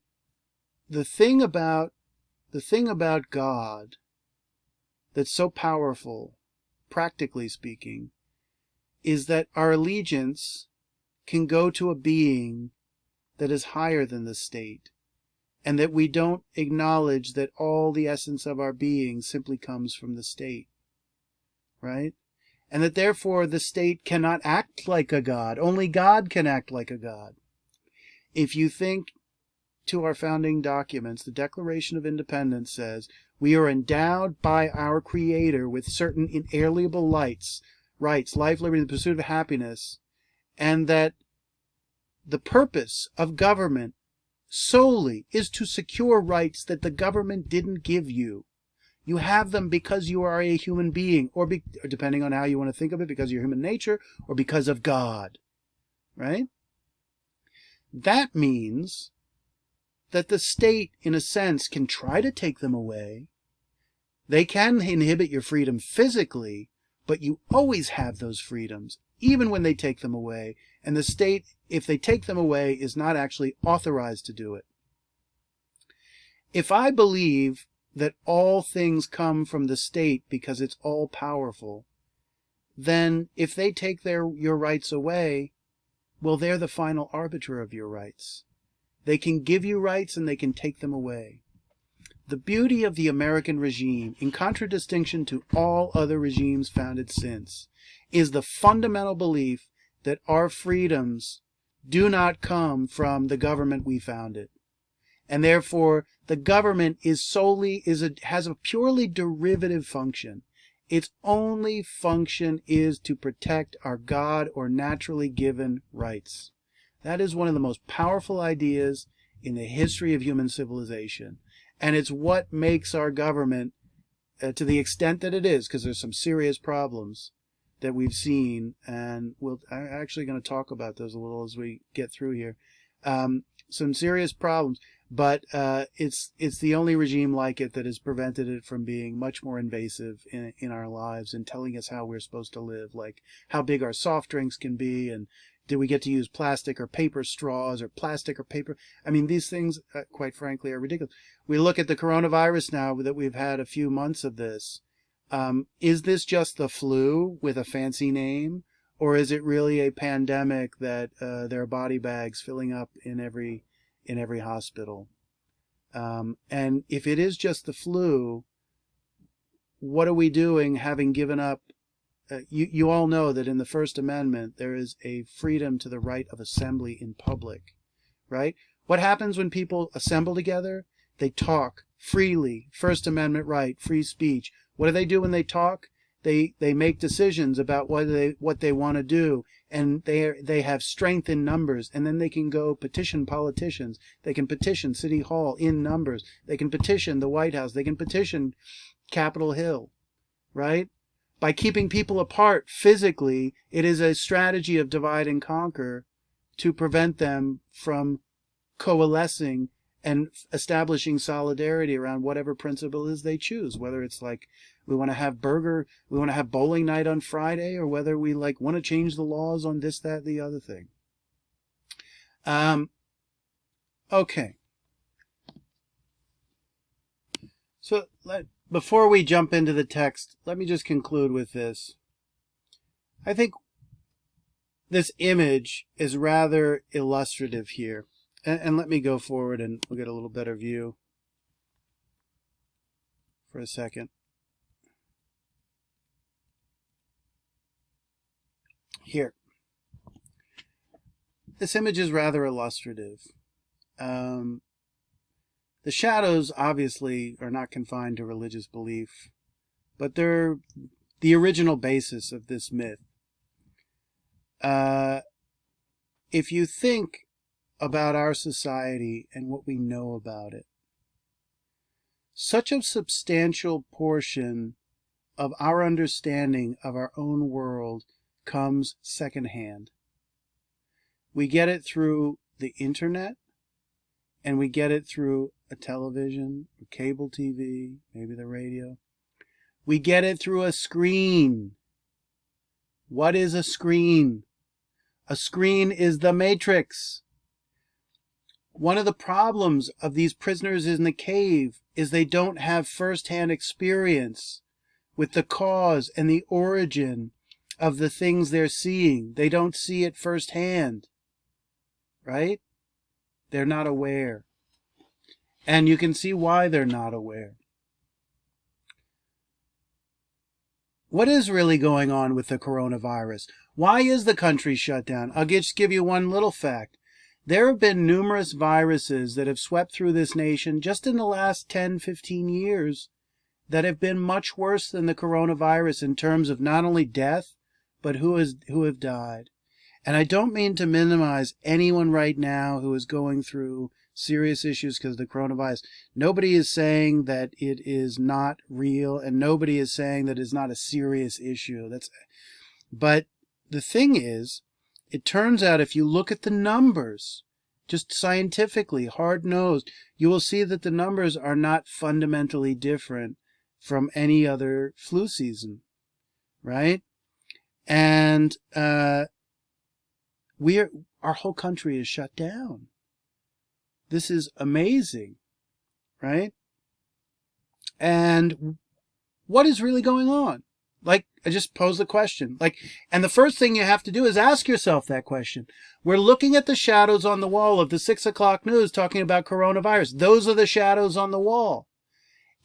Speaker 1: the thing about God that's so powerful, practically speaking, is that our allegiance can go to a being that is higher than the state, and that we don't acknowledge that all the essence of our being simply comes from the state, right? And that therefore the state cannot act like a god. Only God can act like a god. If you think to our founding documents, the Declaration of Independence says, we are endowed by our Creator with certain inalienable rights, life, liberty, the pursuit of happiness, and that the purpose of government solely is to secure rights that the government didn't give you. You have them because you are a human being, or depending on how you want to think of it, because of your human nature, or because of God, right? That means that the state, in a sense, can try to take them away. They can inhibit your freedom physically, but you always have those freedoms, even when they take them away. And the state, if they take them away, is not actually authorized to do it. If I believe that all things come from the state because it's all powerful, then if they take your rights away, well, they're the final arbiter of your rights. They can give you rights and they can take them away. The beauty of the American regime, in contradistinction to all other regimes founded since, is the fundamental belief that our freedoms do not come from the government we founded. And therefore, the government has a purely derivative function. Its only function is to protect our God or naturally given rights. That is one of the most powerful ideas in the history of human civilization. And it's what makes our government, to the extent that it is, because there's some serious problems that we've seen, and I'm actually going to talk about those a little as we get through here. Some serious problems, but it's the only regime like it that has prevented it from being much more invasive in our lives and telling us how we're supposed to live, like how big our soft drinks can be, and do we get to use plastic or paper straws, or plastic or paper? I mean, these things, quite frankly, are ridiculous. We look at the coronavirus now that we've had a few months of this. Is this just the flu with a fancy name? Or is it really a pandemic that there are body bags filling up in every hospital? And if it is just the flu, what are we doing having given up? You all know that in the First Amendment there is a freedom to the right of assembly in public, right? What happens when people assemble together? They talk freely. First Amendment right, free speech. What do they do when they talk? They make decisions about what they want to do, and they have strength in numbers, and then they can go petition politicians. They can petition City Hall in numbers. They can petition the White House. They can petition Capitol Hill, right? By keeping people apart physically, it is a strategy of divide and conquer to prevent them from coalescing and establishing solidarity around whatever principle is they choose, whether it's like we want to have bowling night on Friday, or whether we want to change the laws on this, that, the other thing. Okay. So before we jump into the text, let me just conclude with this. I think this image is rather illustrative here. And let me go forward and we'll get a little better view for a second. Here. This image is rather illustrative. The shadows obviously are not confined to religious belief, but they're the original basis of this myth. If you think about our society and what we know about it, such a substantial portion of our understanding of our own world comes secondhand. We get it through the internet, and we get it through a television, or cable TV, maybe the radio. We get it through a screen. What is a screen? A screen is the matrix. One of the problems of these prisoners in the cave is they don't have first-hand experience with the cause and the origin of the things they're seeing. They don't see it firsthand. right? They're not aware. And you can see why they're not aware. What is really going on with the coronavirus? Why is the country shut down? I'll just give you one little fact. There have been numerous viruses that have swept through this nation just in the last 10, 15 years that have been much worse than the coronavirus in terms of not only death, but who have died. And I don't mean to minimize anyone right now who is going through serious issues because of the coronavirus. Nobody is saying that it is not real, and nobody is saying that it's not a serious issue. But the thing is, it turns out if you look at the numbers, just scientifically, hard-nosed, you will see that the numbers are not fundamentally different from any other flu season, right? And our whole country is shut down. This is amazing, right? And what is really going on? Like, I just posed the question. And the first thing you have to do is ask yourself that question. We're looking at the shadows on the wall of the 6 o'clock news talking about coronavirus. Those are the shadows on the wall.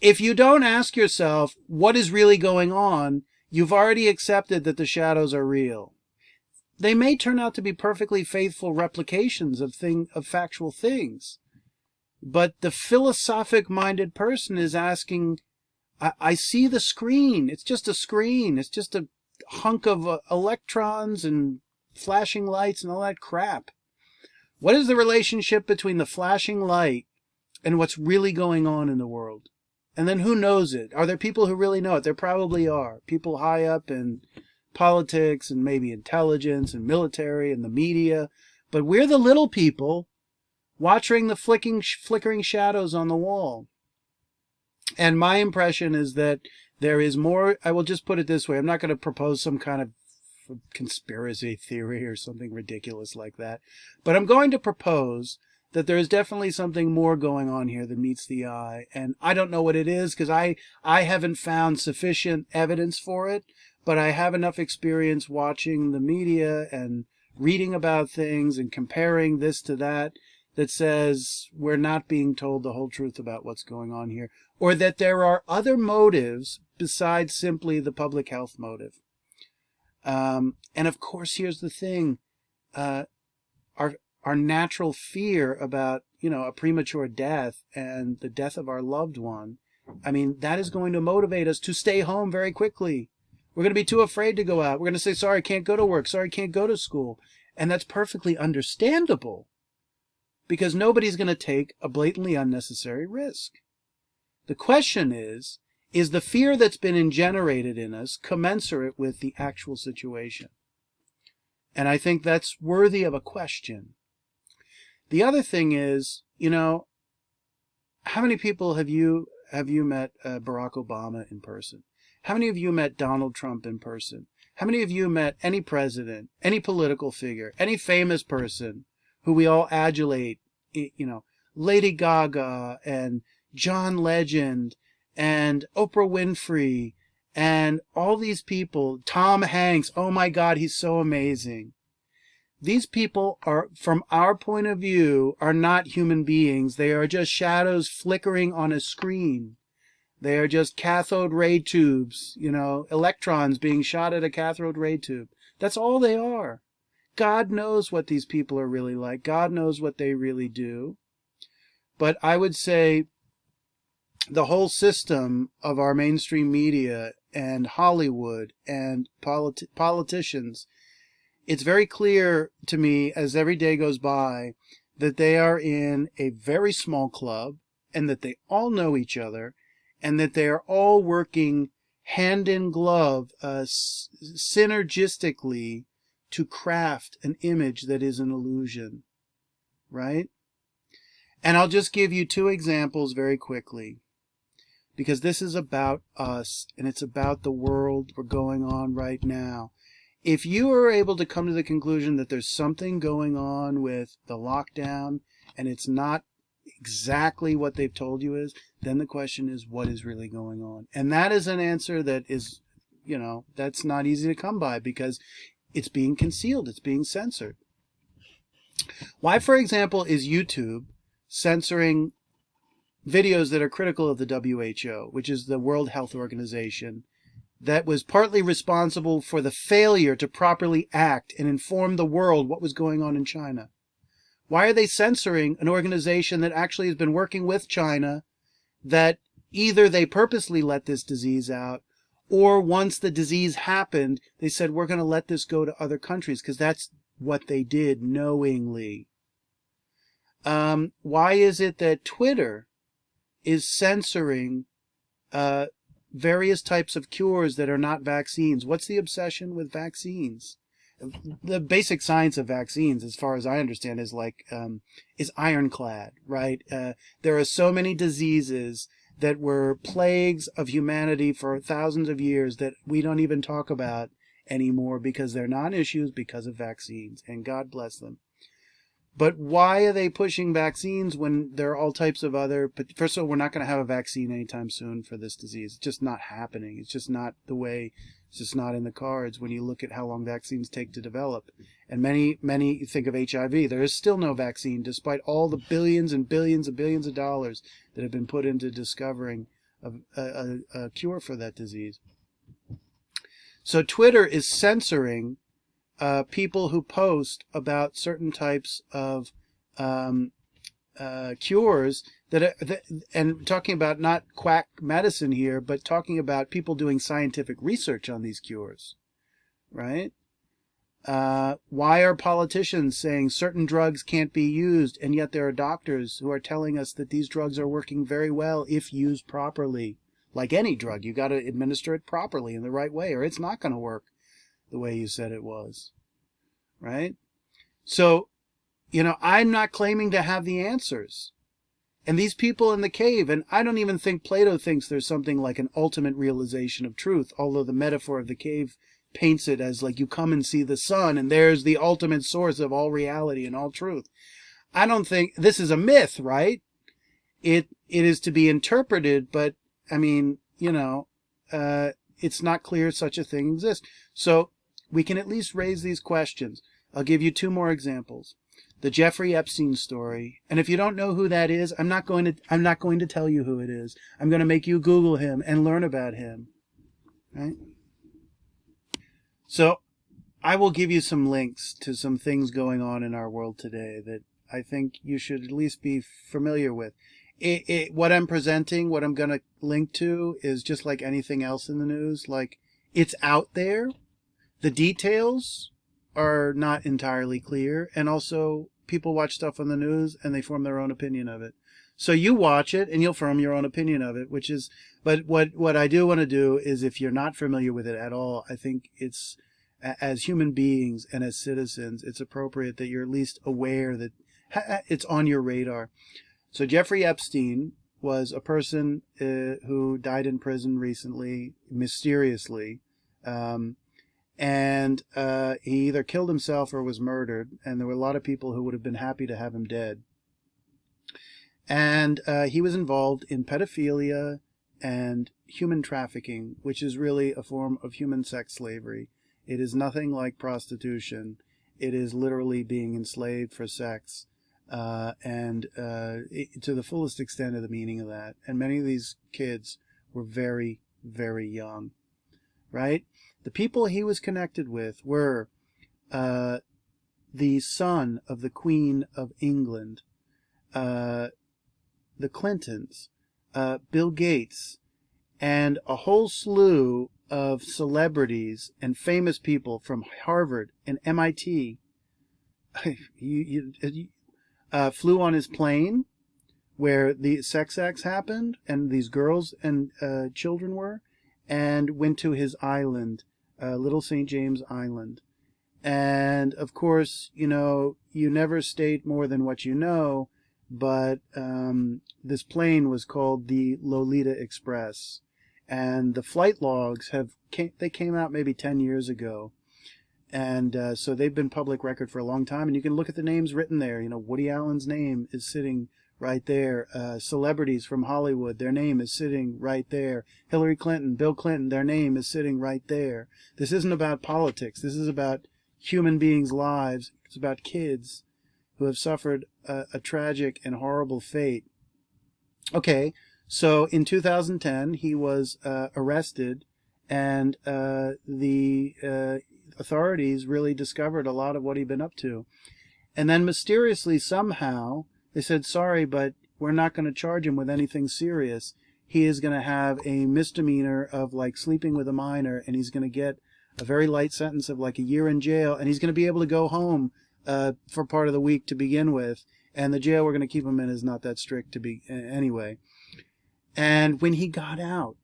Speaker 1: If you don't ask yourself what is really going on, you've already accepted that the shadows are real. They may turn out to be perfectly faithful replications of factual things. But the philosophic-minded person is asking, I see the screen. It's just a screen. It's just a hunk of electrons and flashing lights and all that crap. What is the relationship between the flashing light and what's really going on in the world? And then who knows it? Are there people who really know it? There probably are. People high up in politics and maybe intelligence and military and the media. But we're the little people watching the flickering shadows on the wall. And my impression is that there is more. I will just put it this way. I'm not going to propose some kind of conspiracy theory or something ridiculous like that. But I'm going to propose that there is definitely something more going on here than meets the eye. And I don't know what it is because I haven't found sufficient evidence for it. But I have enough experience watching the media and reading about things and comparing this to that says we're not being told the whole truth about what's going on here, or that there are other motives besides simply the public health motive. And of course, here's the thing. Our natural fear about, a premature death and the death of our loved one, I mean, that is going to motivate us to stay home very quickly. We're going to be too afraid to go out. We're going to say, sorry, I can't go to work. Sorry, I can't go to school. And that's perfectly understandable because nobody's going to take a blatantly unnecessary risk. The question is the fear that's been generated in us commensurate with the actual situation? And I think that's worthy of a question. The other thing is, how many people have you met Barack Obama in person? How many of you met Donald Trump in person? How many of you met any president, any political figure, any famous person who we all adulate, Lady Gaga and John Legend and Oprah Winfrey and all these people, Tom Hanks, oh my God, he's so amazing. These people are, from our point of view, are not human beings. They are just shadows flickering on a screen. They are just cathode ray tubes, electrons being shot at a cathode ray tube. That's all they are. God knows what these people are really like. God knows what they really do. But I would say the whole system of our mainstream media and Hollywood and politicians, it's very clear to me as every day goes by that they are in a very small club and that they all know each other and that they are all working hand in glove, synergistically to craft an image that is an illusion, right? And I'll just give you two examples very quickly, because this is about us and it's about the world we're going on right now. If you are able to come to the conclusion that there's something going on with the lockdown and it's not exactly what they've told you is, then the question is, what is really going on? And that is an answer that is, that's not easy to come by because it's being concealed, it's being censored. Why, for example, is YouTube censoring videos that are critical of the WHO, which is the World Health Organization, that was partly responsible for the failure to properly act and inform the world what was going on in China? Why are they censoring an organization that actually has been working with China, that either they purposely let this disease out, or once the disease happened, they said, we're going to let this go to other countries, because that's what they did knowingly. Why is it that Twitter is censoring various types of cures that are not vaccines? What's the obsession with vaccines? The basic science of vaccines, as far as I understand, is is ironclad, right? There are so many diseases that were plagues of humanity for thousands of years that we don't even talk about anymore because they're non-issues because of vaccines, and God bless them. But why are they pushing vaccines when there are all types of other... First of all, we're not going to have a vaccine anytime soon for this disease. It's just not happening. It's just not the way... It's just not in the cards when you look at how long vaccines take to develop. And many think of HIV. There is still no vaccine, despite all the billions and billions and billions of dollars that have been put into discovering a cure for that disease. So Twitter is censoring people who post about certain types of cures and talking about not quack medicine here, but talking about people doing scientific research on these cures, right? Why are politicians saying certain drugs can't be used, and yet there are doctors who are telling us that these drugs are working very well if used properly? Like any drug, you got to administer it properly in the right way, or it's not going to work the way you said it was, right? So, I'm not claiming to have the answers. And these people in the cave, and I don't even think Plato thinks there's something like an ultimate realization of truth, although the metaphor of the cave paints it as like you come and see the sun, and there's the ultimate source of all reality and all truth. I don't think this is a myth, right? It is to be interpreted, but I mean, it's not clear such a thing exists. So we can at least raise these questions. I'll give you two more examples. The Jeffrey Epstein story. And if you don't know who that is, I'm not going to tell you who it is. I'm going to make you Google him and learn about him. Right? So I will give you some links to some things going on in our world today that I think you should at least be familiar with. What I'm presenting, what I'm going to link to, is just like anything else in the news. Like, it's out there. The details are not entirely clear. And also, people watch stuff on the news and they form their own opinion of it. So you watch it and you'll form your own opinion of it, which is... But what I do want to do is, if you're not familiar with it at all, I think it's, as human beings and as citizens, it's appropriate that you're at least aware that it's on your radar. So Jeffrey Epstein was a person who died in prison recently, mysteriously. And he either killed himself or was murdered. And there were a lot of people who would have been happy to have him dead. And he was involved in pedophilia and human trafficking, which is really a form of human sex slavery. It is nothing like prostitution. It is literally being enslaved for sex. To the fullest extent of the meaning of that. And many of these kids were very, very young, right? The people he was connected with were the son of the Queen of England, the Clintons, Bill Gates, and a whole slew of celebrities and famous people from Harvard and MIT. Flew on his plane where the sex acts happened and these girls and children were, and went to his island, Little St. James Island. And of course, you never state more than what you know, but this plane was called the Lolita Express, and the flight logs came out maybe 10 years ago. And so they've been public record for a long time, and you can look at the names written there. Woody Allen's name is sitting right there. Celebrities from Hollywood, their name is sitting right there. Hillary Clinton, Bill Clinton, their name is sitting right there. This isn't about politics. This is about human beings' lives. It's about kids who have suffered a tragic and horrible fate. Okay, so in 2010, he was arrested, and the authorities really discovered a lot of what he'd been up to. And then mysteriously, somehow, they said, sorry, but we're not going to charge him with anything serious. He is going to have a misdemeanor of like sleeping with a minor, and he's going to get a very light sentence of like a year in jail, and he's going to be able to go home for part of the week to begin with. And the jail we're going to keep him in is not that strict to be anyway. And when he got out,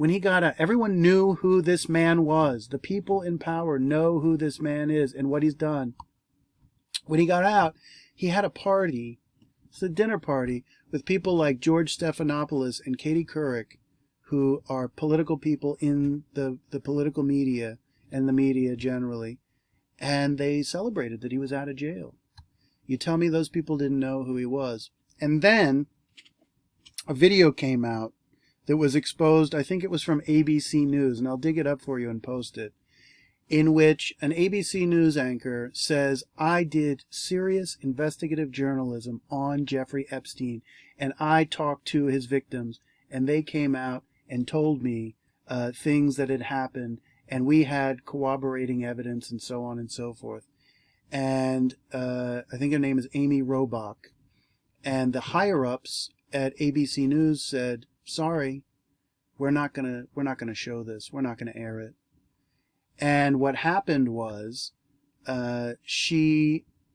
Speaker 1: everyone knew who this man was. The people in power know who this man is and what he's done. When he got out, he had a party. It's a dinner party with people like George Stephanopoulos and Katie Couric, who are political people in the political media and the media generally. And they celebrated that he was out of jail. You tell me those people didn't know who he was. And then a video came out that was exposed, I think it was from ABC News, and I'll dig it up for you and post it, in which an ABC News anchor says, I did serious investigative journalism on Jeffrey Epstein, and I talked to his victims, and they came out and told me things that had happened, and we had corroborating evidence, and so on and so forth. And I think her name is Amy Robach. And the higher-ups at ABC News said, sorry, we're not gonna show this. We're not gonna air it. And what happened was, a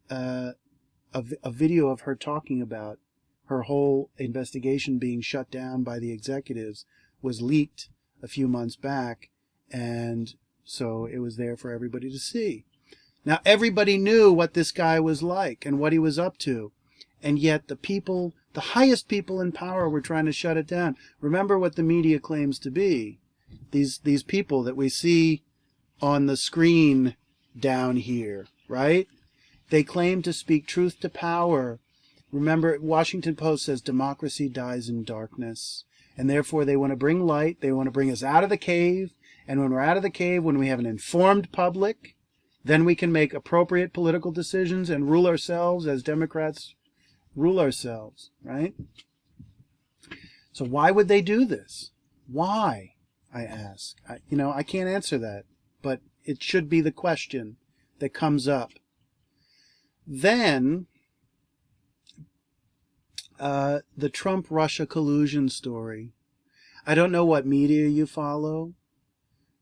Speaker 1: video of her talking about her whole investigation being shut down by the executives was leaked a few months back, and so it was there for everybody to see. Now, everybody knew what this guy was like and what he was up to, and yet the people, the highest people in power, were trying to shut it down. Remember what the media claims to be. These people that we see on the screen down here, right? They claim to speak truth to power. Remember, Washington Post says democracy dies in darkness, and therefore they want to bring light. They want to bring us out of the cave, and when we're out of the cave, when we have an informed public, then we can make appropriate political decisions and rule ourselves as Democrats rule ourselves, right? So why would they do this? Why, I ask. I can't answer that, but it should be the question that comes up. Then, the Trump-Russia collusion story. I don't know what media you follow,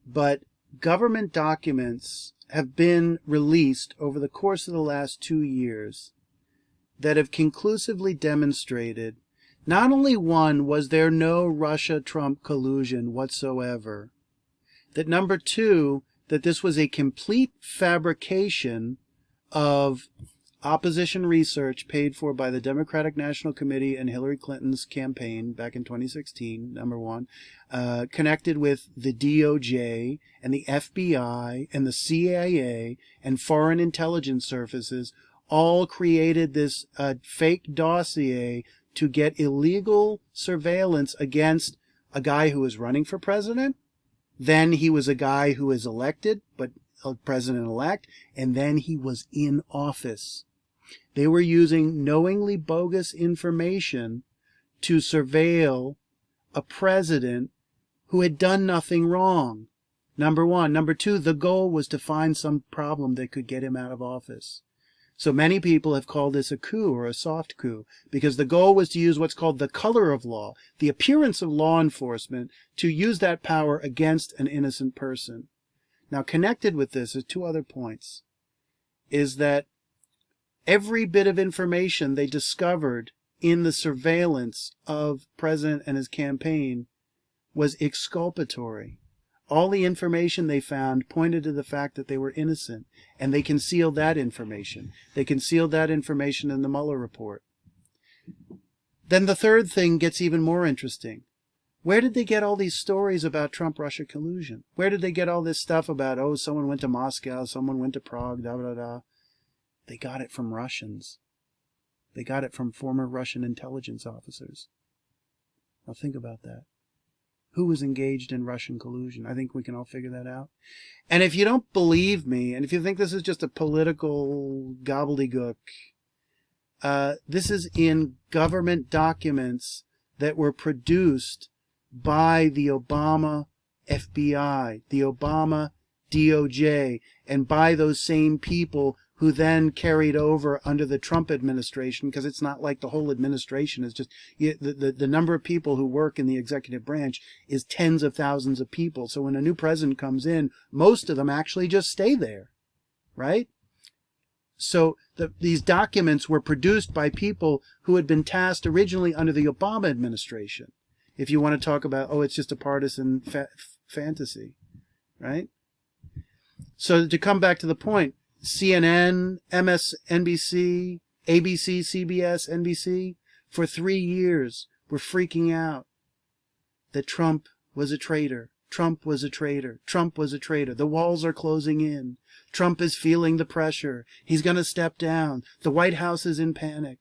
Speaker 1: but government documents have been released over the course of the last 2 years that have conclusively demonstrated not only, one, was there no Russia-Trump collusion whatsoever, that number two, that this was a complete fabrication of opposition research paid for by the Democratic National Committee and Hillary Clinton's campaign back in 2016, number one, connected with the DOJ and the FBI and the CIA and foreign intelligence services, all created this fake dossier to get illegal surveillance against a guy who was running for president. Then he was a guy who was elected, but a president-elect, and then he was in office. They were using knowingly bogus information to surveil a president who had done nothing wrong. Number one. Number two, the goal was to find some problem that could get him out of office. So many people have called this a coup or a soft coup, because the goal was to use what's called the color of law, the appearance of law enforcement, to use that power against an innocent person. Now, connected with this is two other points, is that every bit of information they discovered in the surveillance of President and his campaign was exculpatory. All the information they found pointed to the fact that they were innocent, and they concealed that information. They concealed that information in the Mueller report. Then the third thing gets even more interesting. Where did they get all these stories about Trump-Russia collusion? Where did they get all this stuff about, oh, someone went to Moscow, someone went to Prague, da da da? They got it from Russians. They got it from former Russian intelligence officers. Now think about that. Who was engaged in Russian collusion? I think we can all figure that out. And if you don't believe me, and if you think this is just a political gobbledygook, This is in government documents that were produced by the Obama FBI, the Obama DOJ, and by those same people who then carried over under the Trump administration, because it's not like the whole administration is just, the number of people who work in the executive branch is tens of thousands of people. So when a new president comes in, most of them actually just stay there, right? So these documents were produced by people who had been tasked originally under the Obama administration. If you want to talk about, oh, it's just a partisan fantasy, right? So to come back to the point, CNN, MSNBC, ABC, CBS, NBC, for 3 years were freaking out that Trump was a traitor. Trump was a traitor. Trump was a traitor. The walls are closing in. Trump is feeling the pressure. He's going to step down. The White House is in panic.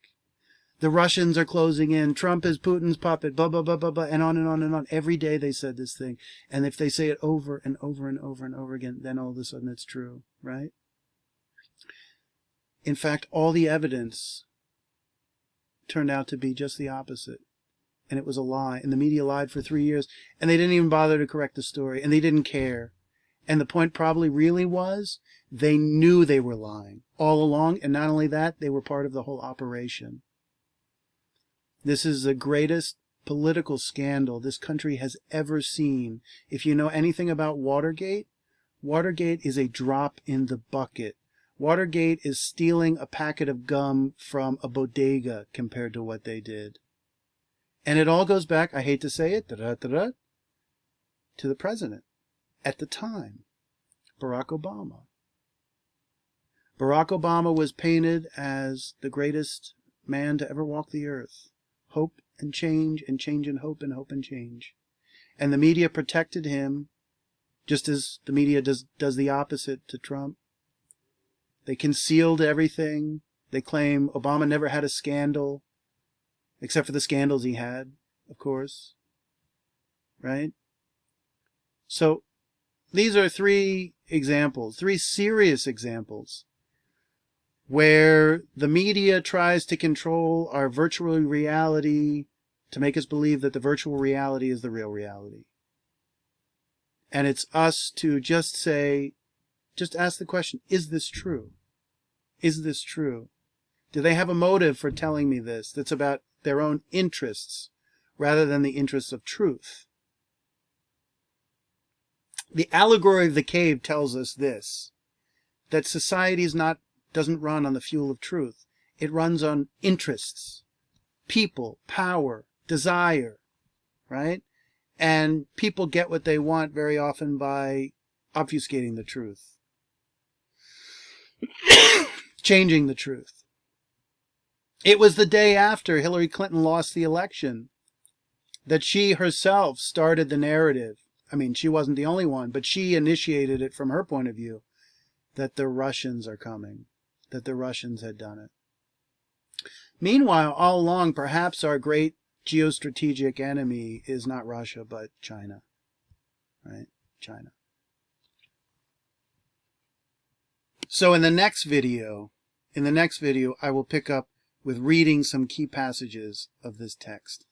Speaker 1: The Russians are closing in. Trump is Putin's puppet, blah, blah, blah, blah, blah, and on and on and on. Every day they said this thing. And if they say it over and over and over and over again, then all of a sudden it's true, right? In fact, all the evidence turned out to be just the opposite. And it was a lie. And the media lied for 3 years. And they didn't even bother to correct the story. And they didn't care. And the point probably really was they knew they were lying all along. And not only that, they were part of the whole operation. This is the greatest political scandal this country has ever seen. If you know anything about Watergate, Watergate is a drop in the bucket. Watergate is stealing a packet of gum from a bodega compared to what they did. And it all goes back, I hate to say it, to the president at the time, Barack Obama. Barack Obama was painted as the greatest man to ever walk the earth. Hope and change and hope and hope and change. And the media protected him just as the media does the opposite to Trump. They concealed everything. They claim Obama never had a scandal, except for the scandals he had, of course. Right? So these are 3 examples, 3 serious examples, where the media tries to control our virtual reality to make us believe that the virtual reality is the real reality. And it's us to just say, just ask the question, is this true? Is this true? Do they have a motive for telling me this that's about their own interests rather than the interests of truth? The Allegory of the Cave tells us this, that society doesn't run on the fuel of truth. It runs on interests, people, power, desire, right? And people get what they want very often by obfuscating the truth, changing the truth. It was the day after Hillary Clinton lost the election that she herself started the narrative. I mean, she wasn't the only one, but she initiated it from her point of view, that the Russians are coming, that the Russians had done it. Meanwhile, all along, perhaps our great geostrategic enemy is not Russia, but China, right? China. So in the next video, I will pick up with reading some key passages of this text.